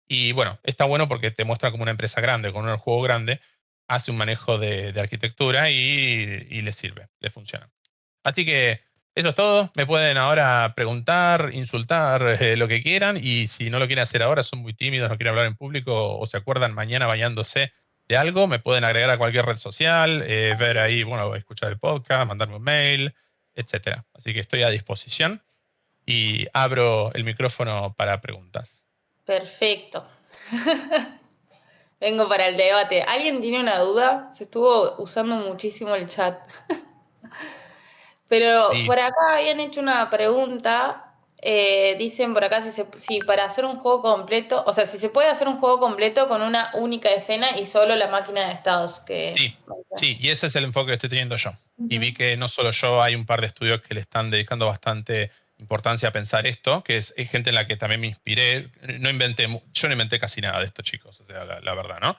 Speaker 2: Y bueno, está bueno porque te muestra como una empresa grande, con un juego grande, hace un manejo de arquitectura y le sirve, le funciona. Así que eso es todo. Me pueden ahora preguntar, insultar, lo que quieran, y si no lo quieren hacer ahora, son muy tímidos, no quieren hablar en público o se acuerdan mañana bañándose de algo, me pueden agregar a cualquier red social, ver ahí, bueno, escuchar el podcast, mandarme un mail, etcétera. Así que estoy a disposición y abro el micrófono para preguntas.
Speaker 3: Perfecto. Vengo para el debate. ¿Alguien tiene una duda? Se estuvo usando muchísimo el chat. Pero
Speaker 2: Sí,
Speaker 3: por acá habían hecho una pregunta. Dicen por acá si para hacer un juego completo, o sea, si se puede hacer un juego completo con una única escena y solo la máquina de estados.
Speaker 2: sí, sí, y ese es el enfoque que estoy teniendo yo. Y
Speaker 3: Ujú.
Speaker 2: vi que no solo yo, hay un par de estudios que le están dedicando bastante importancia a pensar esto, que es gente en la que también me inspiré. Yo no inventé casi nada de esto, chicos, o sea, la verdad, ¿no?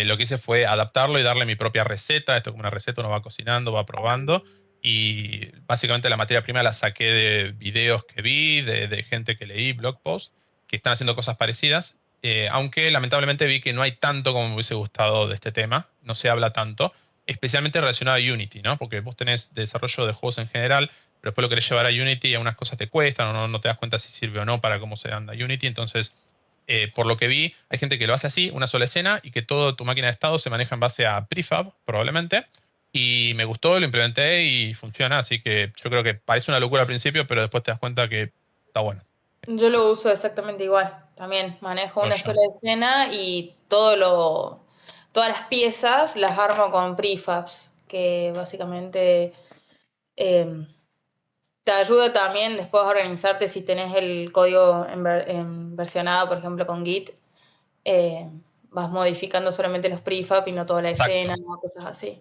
Speaker 2: Lo que hice fue adaptarlo y darle mi propia receta. Esto es como una receta, uno va cocinando, va probando. Y básicamente la materia prima la saqué de videos que vi, de gente que leí, blog posts, que están haciendo cosas parecidas. Aunque lamentablemente vi que no hay tanto como me hubiese gustado de este tema, no se habla tanto, especialmente relacionado a Unity, ¿no? Porque vos tenés desarrollo de juegos en general, pero después lo querés llevar a Unity y algunas cosas te cuestan o no te das cuenta si sirve o no para cómo se anda Unity. Entonces, por lo que vi, hay gente que lo hace así, una sola escena, y que toda tu máquina de estado se maneja en base a prefab, probablemente. Y me gustó, lo implementé y funciona, así que yo creo que parece una locura al principio, pero después te das cuenta que está bueno.
Speaker 3: Yo lo uso exactamente igual. También manejo una
Speaker 2: Joya.
Speaker 3: sola escena y todas las piezas las armo con prefabs. que básicamente te ayuda también después a organizarte si tenés el código versionado, por ejemplo, con Git. Vas modificando solamente los prefab y no toda la escena,
Speaker 2: Exacto.
Speaker 3: cosas así.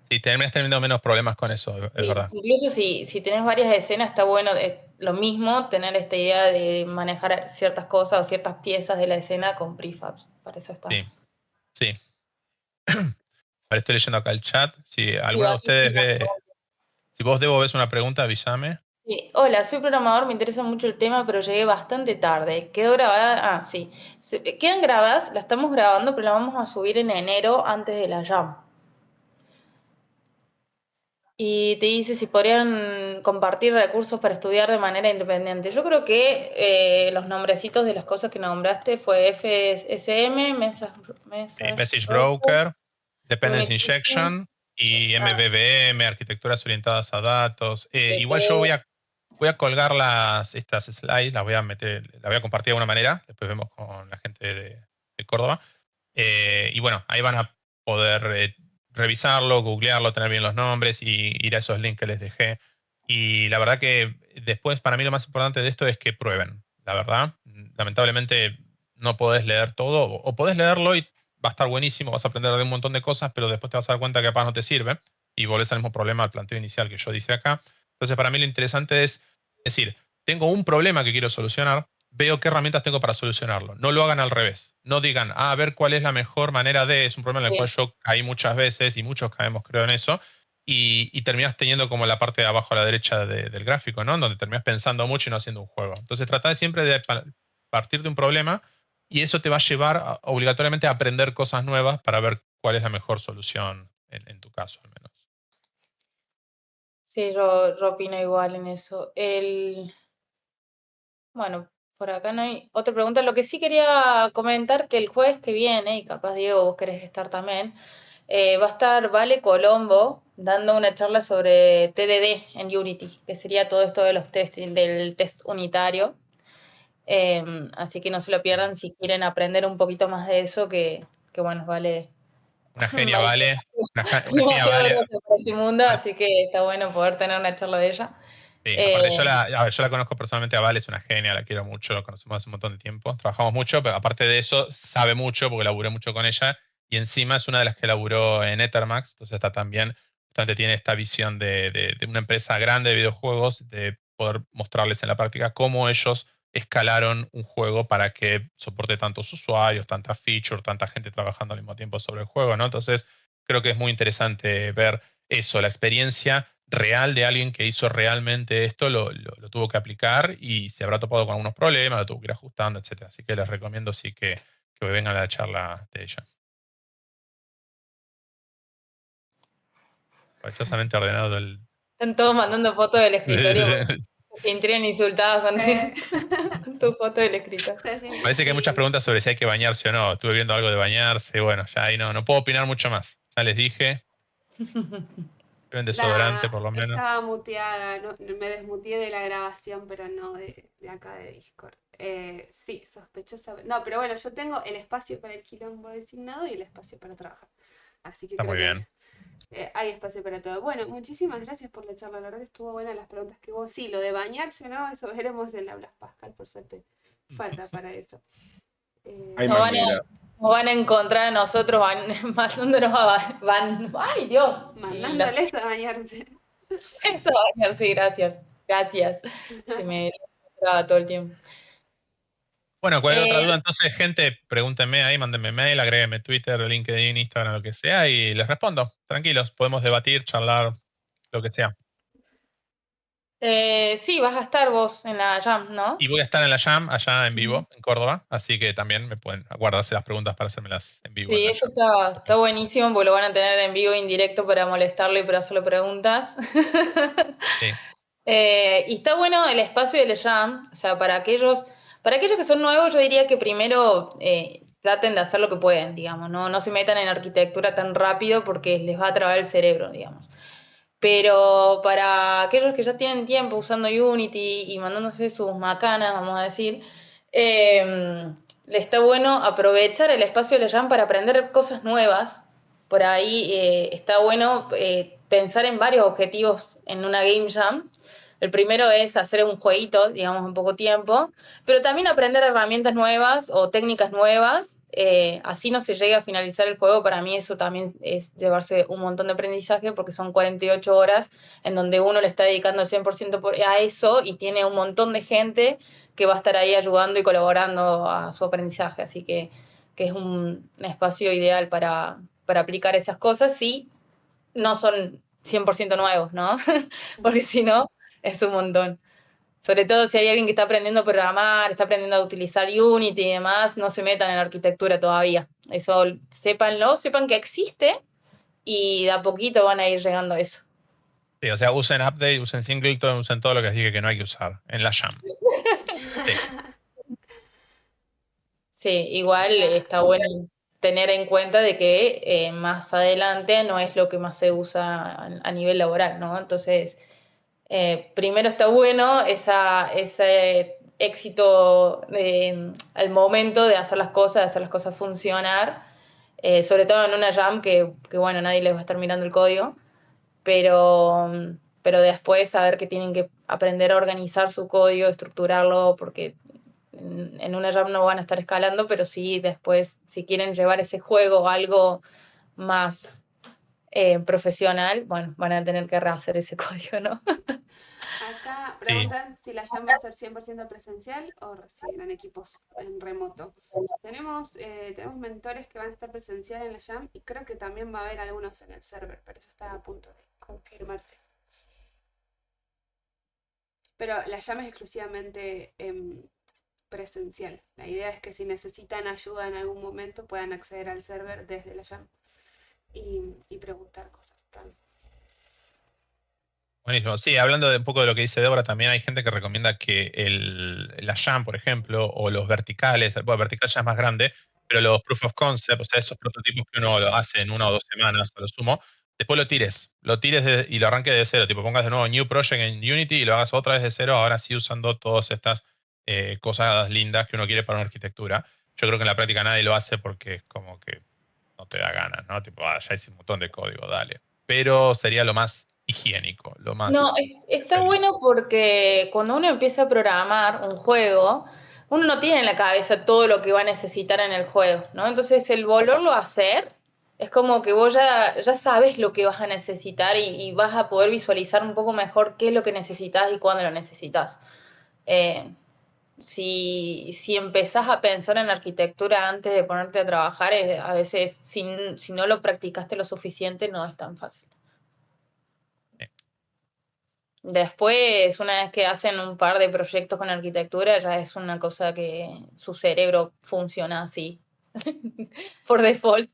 Speaker 2: Sí, terminas teniendo menos problemas con eso, es
Speaker 3: Sí.
Speaker 2: verdad.
Speaker 3: Incluso si tenés varias escenas, está bueno lo mismo tener esta idea de manejar ciertas cosas o ciertas piezas de la escena con prefabs. Para eso está.
Speaker 2: Sí, sí. Ahora estoy leyendo acá el chat. Si
Speaker 3: Sí,
Speaker 2: alguno de
Speaker 3: aquí
Speaker 2: ustedes
Speaker 3: sí,
Speaker 2: ve, si vos Debo ves una pregunta, avísame.
Speaker 3: sí. Hola, soy programador, me interesa mucho el tema, pero llegué bastante tarde. ¿Quedó grabada? Ah, sí. Quedan grabadas, la estamos grabando, pero la vamos a subir en enero antes de la Jam. Y te dice si podrían compartir recursos para estudiar de manera independiente. Yo creo que los nombrecitos de las cosas que nombraste fue FSM,
Speaker 2: Message
Speaker 3: Broker,
Speaker 2: Broker, Dependency
Speaker 3: Unity,
Speaker 2: Injection y MVVM, arquitecturas orientadas a datos. Igual yo
Speaker 3: DP.
Speaker 2: voy a colgar estas slides, las voy a meter, las voy a compartir de alguna manera. Después vemos con la gente de Córdoba. Y bueno, ahí van a poder revisarlo, googlearlo, tener bien los nombres y ir a esos links que les dejé. Y la verdad que después, para mí lo más importante de esto es que prueben. La verdad, lamentablemente no podés leer todo, o podés leerlo y va a estar buenísimo, vas a aprender de un montón de cosas, pero después te vas a dar cuenta que capaz no te sirve y volvés al mismo problema, al planteo inicial que yo dije acá. Entonces, para mí lo interesante es decir, tengo un problema que quiero solucionar, veo qué herramientas tengo para solucionarlo. No lo hagan al revés. No digan, a ver cuál es la mejor manera de. Es un problema en el cual
Speaker 3: Sí.
Speaker 2: yo caí muchas veces y muchos caemos, creo, en eso. Y terminás teniendo como la parte de abajo a la derecha del gráfico, ¿no? Donde terminás pensando mucho y no haciendo un juego. Entonces, trata de siempre de partir de un problema y eso te va a llevar obligatoriamente a aprender cosas nuevas para ver cuál es la mejor solución en tu caso, al menos.
Speaker 3: Sí, yo opino igual en eso. Bueno, por acá no hay otra pregunta. Lo que sí quería comentar que el jueves que viene, y capaz Diego vos querés estar también, va a estar Vale Colombo dando una charla sobre TDD en Unity, que sería todo esto de los testing, del test unitario. Así que no se lo pierdan si quieren aprender un poquito más de eso, que bueno, vale,
Speaker 2: Una genia,
Speaker 3: vale
Speaker 2: vale. Una genia,
Speaker 3: demasiado
Speaker 2: vale.
Speaker 3: gracias por este mundo, así que está bueno poder tener una charla de ella.
Speaker 2: Sí, aparte
Speaker 3: Eh,
Speaker 2: a ver, yo la conozco personalmente a Val, es una genia, la quiero mucho, la conocemos hace un montón de tiempo, trabajamos mucho, pero aparte de eso, sabe mucho porque laburé mucho con ella y encima es una de las que laburó en Ethermax, entonces está también, justamente tiene esta visión de una empresa grande de videojuegos, de poder mostrarles en la práctica cómo ellos escalaron un juego para que soporte tantos usuarios, tantas features, tanta gente trabajando al mismo tiempo sobre el juego, ¿no? Entonces, creo que es muy interesante ver eso, la experiencia real de alguien que hizo realmente esto, lo tuvo que aplicar y se habrá topado con algunos problemas, lo tuvo que ir ajustando, etcétera. Así que les recomiendo sí que vengan a la charla de ella. Pachosamente ordenado el.
Speaker 3: Están todos mandando fotos del escritorio porque se sintieron insultados con
Speaker 1: Eh,
Speaker 3: tu foto del escritorio.
Speaker 1: o sea, sí,
Speaker 2: Parece que hay muchas
Speaker 1: sí.
Speaker 2: preguntas sobre si hay que bañarse o no. Estuve viendo algo de bañarse, bueno, ya ahí no puedo opinar mucho más. Ya les dije, lleven desodorante por lo menos.
Speaker 1: Estaba muteada, me desmuteé de la grabación, pero no de acá de Discord. Sí, sospechosa. No, pero bueno, yo tengo el espacio para el quilombo designado y el espacio para trabajar. Así que
Speaker 2: Está
Speaker 1: creo
Speaker 2: muy
Speaker 1: que
Speaker 2: bien.
Speaker 1: hay espacio para todo. Bueno, muchísimas gracias por la charla. La verdad que estuvo buena las preguntas que vos. Sí, lo de bañarse, ¿no? Eso veremos en la Blas Pascal, por suerte. Falta para eso.
Speaker 4: Hay
Speaker 3: Nos van a,
Speaker 4: manera.
Speaker 3: nos van a encontrar a nosotros mandándonos ay Dios, y
Speaker 1: Mandándoles a bañarse.
Speaker 3: eso va a ser, sí, gracias, gracias. Se me traba todo el tiempo.
Speaker 2: Bueno, cualquier otra
Speaker 3: Eh,
Speaker 2: duda, entonces, gente, pregúntenme ahí, mándenme mail, agréguenme Twitter, LinkedIn, Instagram, lo que sea, y les respondo. Tranquilos, podemos debatir, charlar, lo que sea.
Speaker 3: sí, vas a estar vos en la Jam, ¿no?
Speaker 2: Y voy a estar en la Jam, allá en
Speaker 3: Ujú.
Speaker 2: vivo, en Córdoba, así que también me pueden guardarse las preguntas para hacérmelas en vivo en
Speaker 3: Sí,
Speaker 2: la
Speaker 3: eso
Speaker 2: Jam.
Speaker 3: está buenísimo porque lo van a tener en vivo, en directo para molestarle y para hacerle preguntas.
Speaker 2: Sí,
Speaker 3: Y está bueno el espacio del Jam, o sea, para aquellos que son nuevos, yo diría que primero traten de hacer lo que pueden, digamos, no se metan en arquitectura tan rápido porque les va a trabar el cerebro, digamos. Pero para aquellos que ya tienen tiempo usando Unity y mandándose sus macanas, vamos a decir, le está bueno aprovechar el espacio de la Jam para aprender cosas nuevas. Por ahí está bueno pensar en varios objetivos en una Game Jam. El primero es hacer un jueguito, digamos, en poco tiempo, pero también aprender herramientas nuevas o técnicas nuevas, así no se llega a finalizar el juego. Para mí eso también es llevarse un montón de aprendizaje, porque son 48 horas en donde uno le está dedicando 100% a eso y tiene un montón de gente que va a estar ahí ayudando y colaborando a su aprendizaje, así que es un espacio ideal para aplicar esas cosas si no son 100% nuevos, ¿no? Porque si no, es un montón. Sobre todo si hay alguien que está aprendiendo a programar, está aprendiendo a utilizar Unity y demás, no se metan en la arquitectura todavía. Eso sépanlo, sepan que existe y de a poquito van a ir llegando a eso.
Speaker 2: Sí, o sea, usen update, usen singleton, usen todo lo que les diga que no hay que usar en la jam. Sí.
Speaker 3: Sí, igual está bueno tener en cuenta de que más adelante no es lo que más se usa a nivel laboral, ¿no? Entonces, primero está bueno ese éxito al momento de hacer las cosas funcionar, sobre todo en una jam que, bueno, nadie les va a estar mirando el código, pero, pero después saber que tienen que aprender a organizar su código, estructurarlo, porque en una jam no van a estar escalando, pero sí después, si quieren llevar ese juego a algo más profesional, bueno, van a tener que rehacer ese código, ¿no?
Speaker 1: Acá
Speaker 2: Sí.
Speaker 1: preguntan si la Jam va a ser 100% presencial o recibirán equipos en remoto. Tenemos mentores que van a estar presencial en la Jam y creo que también va a haber algunos en el server, pero eso está a punto de confirmarse. Pero la Jam es exclusivamente presencial. La idea es que si necesitan ayuda en algún momento puedan acceder al server desde la Jam y preguntar cosas también.
Speaker 2: Buenísimo. Sí, hablando de un poco de lo que dice Débora, también hay gente que recomienda que la jam, por ejemplo, o los verticales, bueno, vertical ya es más grande, pero los proof of concept, o sea, esos prototipos que uno lo hace en 1 o 2 semanas, a lo sumo, después lo tires y lo arranques de cero, tipo pongas de nuevo New Project en Unity y lo hagas otra vez de cero, ahora sí usando todas estas cosas lindas que uno quiere para una arquitectura. Yo creo que en la práctica nadie lo hace porque es como que no te da ganas, ¿no? Tipo, ya hice un montón de código, dale. Pero sería lo más higiénico, lo
Speaker 3: No,
Speaker 2: más
Speaker 3: está
Speaker 2: preferible.
Speaker 3: bueno porque cuando uno empieza a programar un juego, uno no tiene en la cabeza todo lo que va a necesitar en el juego, ¿no? Entonces el volverlo a hacer es como que vos ya sabes lo que vas a necesitar y vas a poder visualizar un poco mejor qué es lo que necesitas y cuándo lo necesitas. Eh, si empezás a pensar en arquitectura antes de ponerte a trabajar, a veces si no lo practicaste lo suficiente no es tan fácil.
Speaker 2: Sí.
Speaker 3: Después, una vez que hacen un par de proyectos con arquitectura, ya es una cosa que su cerebro funciona así, por default.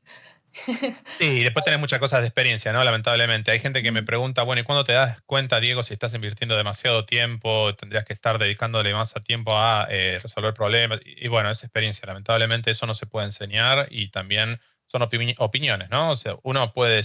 Speaker 2: Sí, y después tenés muchas cosas de experiencia, ¿no? Lamentablemente. Hay gente que me pregunta, bueno, ¿y cuándo te das cuenta, Diego, si estás invirtiendo demasiado tiempo? Tendrías que estar dedicándole más a tiempo a resolver problemas. Y bueno, es experiencia. Lamentablemente eso no se puede enseñar y también son opiniones, ¿no? O sea, uno puede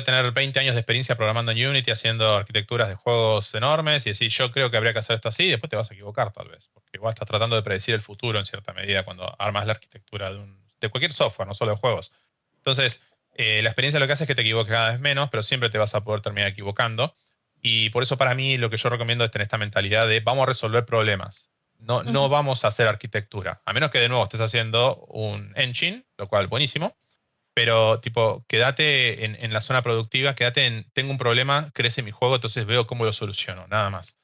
Speaker 2: tener 20 años de experiencia programando en Unity, haciendo arquitecturas de juegos enormes y decir, yo creo que habría que hacer esto así, y después te vas a equivocar tal vez, porque igual estás tratando de predecir el futuro en cierta medida cuando armas la arquitectura de cualquier software, no solo de juegos. Entonces, la experiencia lo que hace es que te equivoques cada vez menos, pero siempre te vas a poder terminar equivocando. Y por eso para mí lo que yo recomiendo es tener esta mentalidad de vamos a resolver problemas. No, no vamos a hacer arquitectura. A menos que de nuevo estés haciendo un engine, lo cual buenísimo. Pero tipo, quédate en la zona productiva, quédate tengo un problema, crece mi juego, entonces veo cómo lo soluciono, nada más.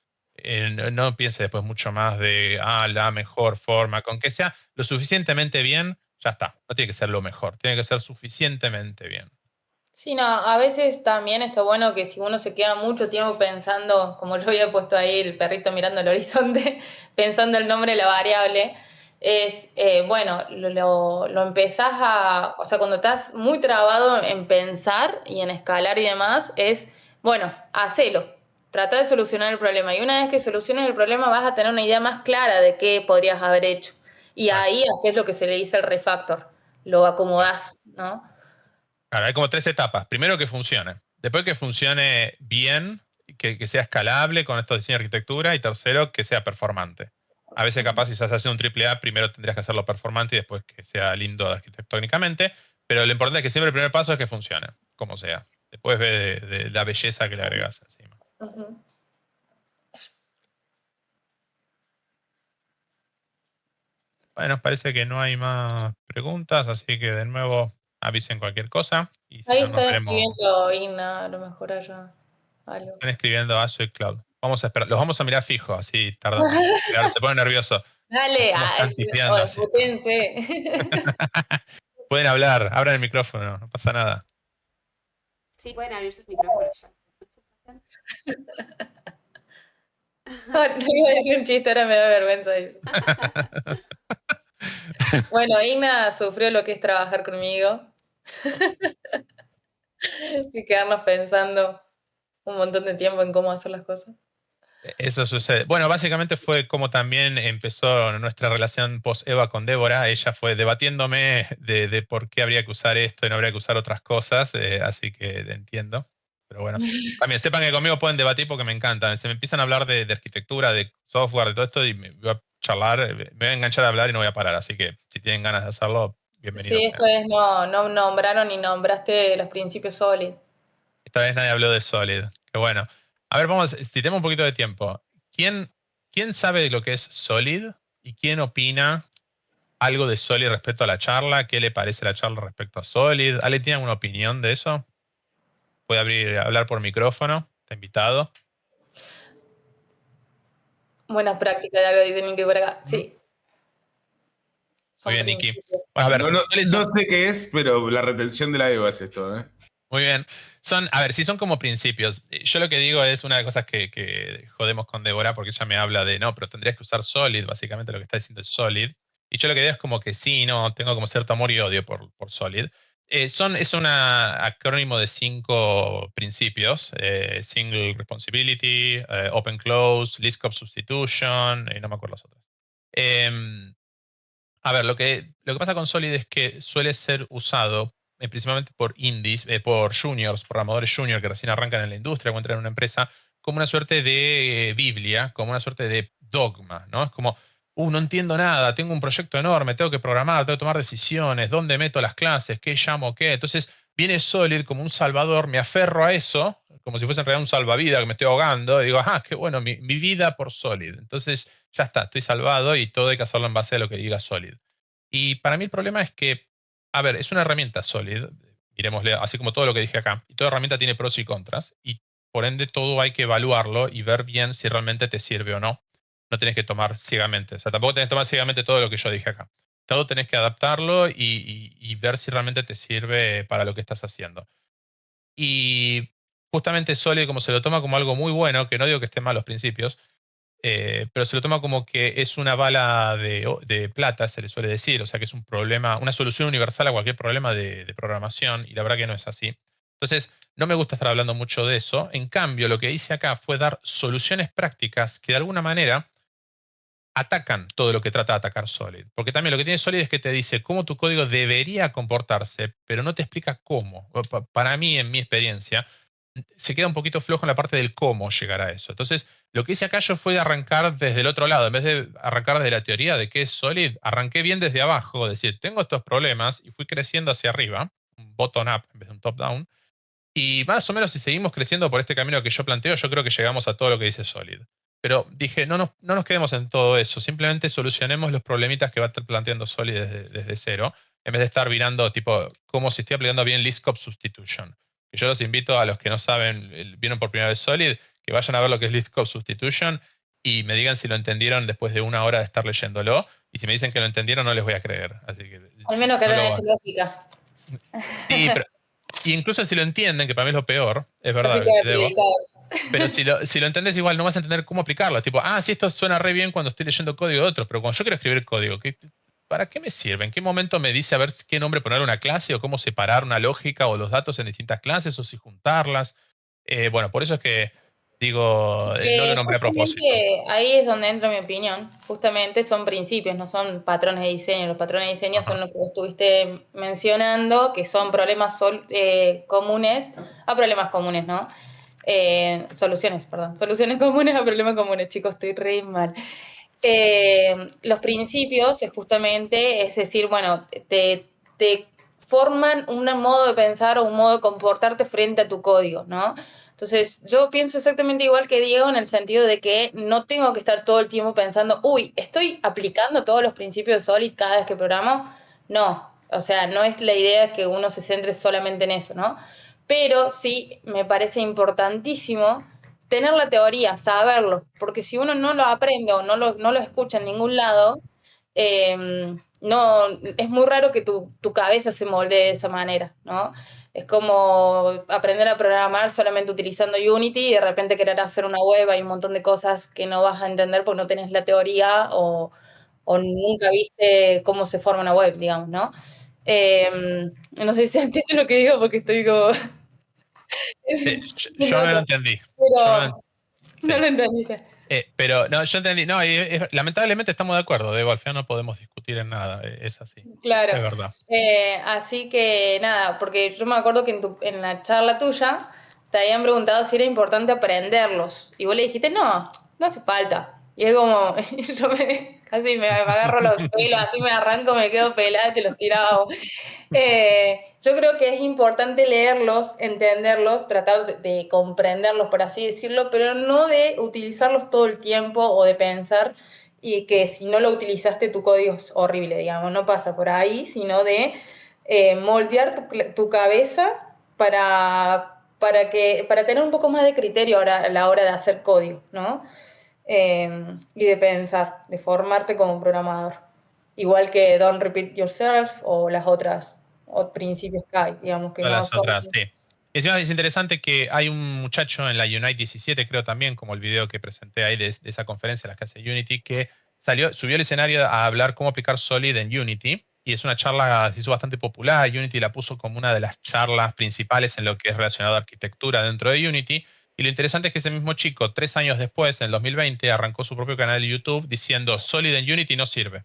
Speaker 2: No piense después mucho más de, la mejor forma, con que sea lo suficientemente bien, ya está. No tiene que ser lo mejor, tiene que ser suficientemente bien.
Speaker 3: Sí, no, a veces también está bueno que si uno se queda mucho tiempo pensando, como yo había puesto ahí el perrito mirando el horizonte, pensando el nombre de la variable, es, bueno, lo empezás o sea, cuando estás muy trabado en pensar y en escalar y demás, es, bueno, hacelo, trata de solucionar el problema. Y una vez que soluciones el problema vas a tener una idea más clara de qué podrías haber hecho. Y
Speaker 2: Exacto.
Speaker 3: ahí haces lo que se le dice el refactor, lo acomodás, ¿no?
Speaker 2: Claro, hay como 3 etapas. Primero que funcione. Después que funcione bien, que sea escalable con estos diseños de arquitectura. Y tercero, que sea performante. A veces capaz si estás haciendo un triple A, primero tendrías que hacerlo performante y después que sea lindo arquitectónicamente. Pero lo importante es que siempre el primer paso es que funcione, como sea. Después ve de la belleza que le agregas encima.
Speaker 3: Ujú.
Speaker 2: Bueno, parece que no hay más preguntas, así que de nuevo avisen cualquier cosa. Y si
Speaker 3: Ahí
Speaker 2: no, nos
Speaker 3: está
Speaker 2: veremos.
Speaker 3: escribiendo Igna, a lo mejor allá algo.
Speaker 2: Están escribiendo Azure Cloud. Vamos a esperar, los vamos a mirar fijo, así tardan en crear, se pone nervioso.
Speaker 3: Dale,
Speaker 2: ¿Cómo están
Speaker 3: o
Speaker 2: tipeando así?
Speaker 3: desmutense.
Speaker 2: Pueden hablar, abran el micrófono, no pasa nada.
Speaker 1: Sí, pueden abrir sus micrófonos ya.
Speaker 3: No iba a decir un chiste, ahora me da vergüenza eso. Bueno, Igna sufrió lo que es trabajar conmigo y quedarnos pensando un montón de tiempo en cómo hacer las cosas.
Speaker 2: Eso sucede. Bueno, básicamente fue como también empezó nuestra relación post-Eva con Débora. Ella fue debatiéndome de por qué habría que usar esto y no habría que usar otras cosas, así que entiendo. Pero bueno, también sepan que conmigo pueden debatir porque me encantan. Se me empiezan a hablar de arquitectura, de software, de todo esto y me voy a charlar, me voy a enganchar a hablar y no voy a parar. Así que si tienen ganas de hacerlo,
Speaker 3: Sí,
Speaker 2: bienvenidos
Speaker 3: esto
Speaker 2: sean.
Speaker 3: es, no nombraron ni nombraste los principios sólidos.
Speaker 2: Esta vez nadie habló de Solid. Qué bueno. A ver, vamos, si tenemos un poquito de tiempo. ¿Quién sabe de lo que es Solid? ¿Y quién opina algo de Solid respecto a la charla? ¿Qué le parece la charla respecto a Solid? ¿Ale tiene alguna opinión de eso? Puede hablar por micrófono. Está invitado.
Speaker 3: Buenas prácticas de algo, dice Nicky por acá.
Speaker 2: ¿Mm?
Speaker 3: Sí,
Speaker 2: Muy
Speaker 3: son
Speaker 2: bien, Nicky.
Speaker 3: principios.
Speaker 2: Bueno, a ver, Solid
Speaker 4: No sé qué es, pero la retención de la Eva es esto, ¿eh?
Speaker 2: muy bien. A ver, si son como principios. Yo lo que digo es una de las cosas que jodemos con Débora, porque ella me habla de, no, pero tendrías que usar Solid, básicamente lo que está diciendo es Solid. Y yo lo que digo es como que sí, no, tengo como cierto amor y odio por Solid. Es un acrónimo de 5 principios: Single Responsibility, Open Close, List Scope Substitution, y no me acuerdo los otros. Em, a ver, lo que pasa con Solid es que suele ser usado principalmente por indies, por juniors, programadores junior que recién arrancan en la industria o entran en una empresa, como una suerte de Biblia, como una suerte de dogma, ¿no? Es como, no entiendo nada, tengo un proyecto enorme, tengo que programar, tengo que tomar decisiones, dónde meto las clases, qué llamo, qué. Entonces viene Solid como un salvador, me aferro a eso, como si fuese en realidad un salvavidas que me estoy ahogando, y digo, qué bueno, mi vida por Solid. Entonces ya está, estoy salvado y todo hay que hacerlo en base a lo que diga Solid. Y para mí el problema es que, a ver, es una herramienta Solid, miremosle, así como todo lo que dije acá, y toda herramienta tiene pros y contras, y por ende todo hay que evaluarlo y ver bien si realmente te sirve o no. No tenés que tomar ciegamente, o sea, tampoco tenés que tomar ciegamente todo lo que yo dije acá. Todo tenés que adaptarlo y ver si realmente te sirve para lo que estás haciendo. Y justamente Solid, como se lo toma como algo muy bueno, que no digo que estén mal los principios, pero se lo toma como que es una bala de plata, se le suele decir, o sea que es un problema, una solución universal a cualquier problema de programación, y la verdad que no es así. Entonces, no me gusta estar hablando mucho de eso. En cambio, lo que hice acá fue dar soluciones prácticas que de alguna manera atacan todo lo que trata de atacar Solid. Porque también lo que tiene Solid es que te dice cómo tu código debería comportarse, pero no te explica cómo. Para mí, en mi experiencia, se queda un poquito flojo en la parte del cómo llegar a eso. Entonces, lo que hice acá yo fue arrancar desde el otro lado. En vez de arrancar desde la teoría de qué es Solid, arranqué bien desde abajo, es decir, tengo estos problemas y fui creciendo hacia arriba, un bottom-up en vez de un top-down. Y más o menos si seguimos creciendo por este camino que yo planteo, yo creo que llegamos a todo lo que dice Solid. Pero dije, no nos quedemos en todo eso, simplemente solucionemos los problemitas que va a estar planteando Solid desde cero, en vez de estar mirando, tipo, cómo si estoy aplicando bien List Scope Substitution. Que yo los invito a los que no saben, vieron por primera vez Solid, que vayan a ver lo que es List Scope Substitution y me digan si lo entendieron después de 1 hora de estar leyéndolo. Y si me dicen que lo entendieron, no les voy a creer. Así que
Speaker 3: Al menos que
Speaker 2: no
Speaker 3: hayan
Speaker 2: lo
Speaker 3: hecho lógica.
Speaker 2: Sí, pero y incluso si lo entienden, que para mí es lo peor, es verdad,
Speaker 3: Lógica de
Speaker 2: sí, debo,
Speaker 3: predicados.
Speaker 2: pero si lo entendés igual no vas a entender cómo aplicarlo. Tipo, sí, esto suena re bien cuando estoy leyendo código de otros, pero cuando yo quiero escribir código, ¿para qué me sirve? ¿En qué momento me dice a ver qué nombre poner a una clase o cómo separar una lógica o los datos en distintas clases o si juntarlas? Bueno, por eso es que digo, no lo nombré a propósito.
Speaker 3: Justamente ahí es donde entra mi opinión. Justamente son principios, no son patrones de diseño. Los patrones de diseño son
Speaker 2: Ajá.
Speaker 3: lo que vos estuviste mencionando, que son problemas comunes a problemas comunes, ¿no? Soluciones, perdón. Soluciones comunes a problemas comunes, chicos, estoy re mal. Los principios es justamente, es decir, bueno, te forman un modo de pensar o un modo de comportarte frente a tu código, ¿no? Entonces, yo pienso exactamente igual que Diego en el sentido de que no tengo que estar todo el tiempo pensando, uy, ¿estoy aplicando todos los principios de Solid cada vez que programo? No, o sea, no es la idea que uno se centre solamente en eso, ¿no? Pero sí me parece importantísimo tener la teoría, saberlo, porque si uno no lo aprende o no lo escucha en ningún lado, no, es muy raro que tu cabeza se moldee de esa manera, ¿no? Es como aprender a programar solamente utilizando Unity y de repente querer hacer una web, hay un montón de cosas que no vas a entender porque no tenés la teoría o nunca viste cómo se forma una web, digamos, ¿no? No sé si se entiende lo que digo porque estoy como...
Speaker 2: Yo no lo entendí. Yo no,
Speaker 3: Pero no
Speaker 2: sí.
Speaker 3: lo entendiste.
Speaker 2: Pero no, yo entendí. No, lamentablemente estamos de acuerdo, Diego. Al final no podemos discutir en nada. Es así.
Speaker 3: Claro.
Speaker 2: Es verdad.
Speaker 3: Así que nada, porque yo me acuerdo que en la charla tuya te habían preguntado si era importante aprenderlos. Y vos le dijiste, no, no hace falta. Y es como, yo casi me agarro los pelos, así me arranco, me quedo pelada y te los tiraba. Yo creo que es importante leerlos, entenderlos, tratar de comprenderlos, por así decirlo, pero no de utilizarlos todo el tiempo o de pensar y que si no lo utilizaste tu código es horrible, digamos, no pasa por ahí, sino de moldear tu cabeza para tener un poco más de criterio a la hora de hacer código, ¿no? Y de pensar, de formarte como programador. Igual que Don't Repeat Yourself o las otras principios que hay, digamos que
Speaker 2: Todas
Speaker 3: no
Speaker 2: las
Speaker 3: son...
Speaker 2: otras, sí. Y encima es interesante que hay un muchacho en la Unite 17, creo también, como el video que presenté ahí de esa conferencia, las que hace Unity, que subió al escenario a hablar cómo aplicar Solid en Unity. Y es una charla que se hizo bastante popular. Unity la puso como una de las charlas principales en lo que es relacionado a arquitectura dentro de Unity. Y lo interesante es que ese mismo chico, 3 años después, en el 2020, arrancó su propio canal de YouTube diciendo Solid en Unity no sirve.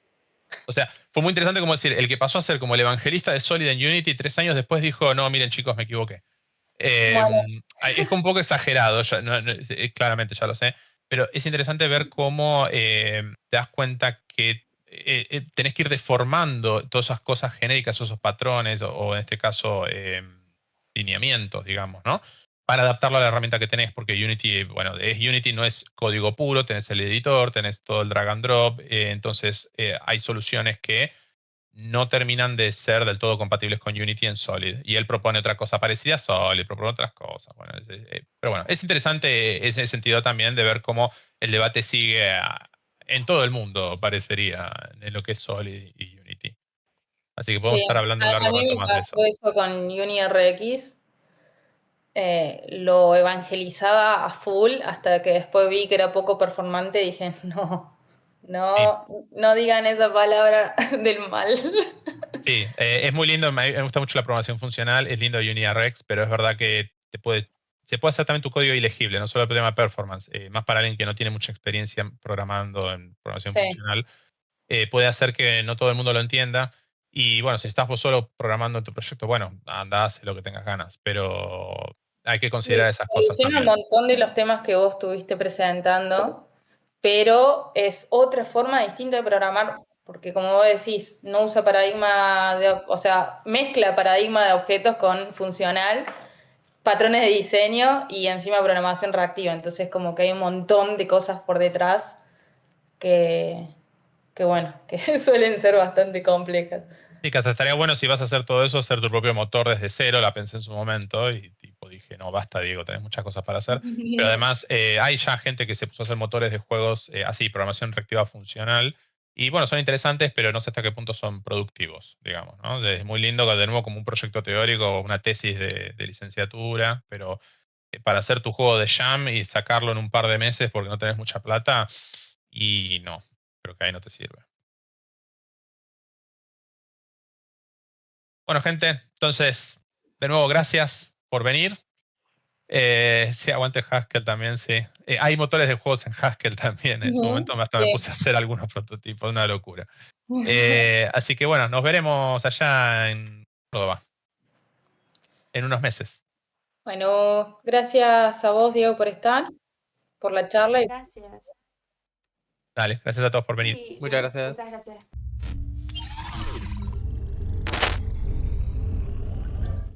Speaker 2: O sea, fue muy interesante como decir, el que pasó a ser como el evangelista de Solid en Unity 3 años después dijo, no, miren chicos, me equivoqué. Eh,
Speaker 3: Bueno,
Speaker 2: es como un poco exagerado, claramente ya lo sé, pero es interesante ver cómo te das cuenta que tenés que ir deformando todas esas cosas genéricas, esos patrones, o en este caso lineamientos, digamos, ¿no? Para adaptarlo a la herramienta que tenés, porque Unity, bueno, Unity no es código puro, tenés el editor, tenés todo el drag and drop, entonces hay soluciones que no terminan de ser del todo compatibles con Unity en Solid. Y él propone otra cosa parecida a Solid, propone otras cosas. Bueno, pero bueno, es interesante ese sentido también de ver cómo el debate sigue en todo el mundo, parecería, en lo que es Solid y Unity. Así que podemos
Speaker 3: sí,
Speaker 2: estar hablando un
Speaker 3: a
Speaker 2: largo
Speaker 3: mí
Speaker 2: rato
Speaker 3: me
Speaker 2: más de
Speaker 3: pasó
Speaker 2: eso.
Speaker 3: eso con UniRX. Lo evangelizaba a full hasta que después vi que era poco performante y dije, no,
Speaker 2: Sí,
Speaker 3: no digan esa palabra del mal.
Speaker 2: sí, es muy lindo, me gusta mucho la programación funcional, es lindo UniRX, pero es verdad que se puede hacer también tu código ilegible, no solo el problema de performance, más para alguien que no tiene mucha experiencia programando en programación
Speaker 3: Sí,
Speaker 2: funcional, puede hacer que no todo el mundo lo entienda. Y bueno, si estás vos solo programando en tu proyecto, bueno, anda, haz lo que tengas ganas, pero hay que
Speaker 3: sí,
Speaker 2: considerar esas cosas
Speaker 3: soluciona un
Speaker 2: también.
Speaker 3: montón de los temas que vos estuviste presentando, pero es otra forma distinta de programar, porque como vos decís, no usa o sea, mezcla paradigma de objetos con funcional, patrones de diseño y encima programación reactiva. Entonces como que hay un montón de cosas por detrás que, que bueno, que suelen ser bastante complejas.
Speaker 2: Sí, que hasta estaría bueno si vas a hacer todo eso, hacer tu propio motor desde cero, la pensé en su momento y tipo dije, no, basta, Diego, tenés muchas cosas para hacer. Pero además hay ya gente que se puso a hacer motores de juegos así, programación reactiva funcional. Y bueno, son interesantes, pero no sé hasta qué punto son productivos, digamos, ¿no? Es muy lindo, de nuevo, como un proyecto teórico o una tesis de licenciatura, pero para hacer tu juego de Jam y sacarlo en un par de meses porque no tenés mucha plata, y no, creo que ahí no te sirve. Bueno, gente, entonces, de nuevo, gracias por venir. Sí, aguante Haskell también, sí. Hay motores de juegos en Haskell también. En su
Speaker 3: Ujú,
Speaker 2: momento hasta me
Speaker 3: sí.
Speaker 2: puse a hacer algunos prototipos, una locura. Así que bueno, nos veremos allá en Córdoba en unos meses.
Speaker 3: Bueno, gracias a vos, Diego, por estar, por la charla y
Speaker 1: Gracias.
Speaker 2: Dale, gracias a todos por venir.
Speaker 1: Sí,
Speaker 5: Muchas gracias.
Speaker 1: muchas gracias.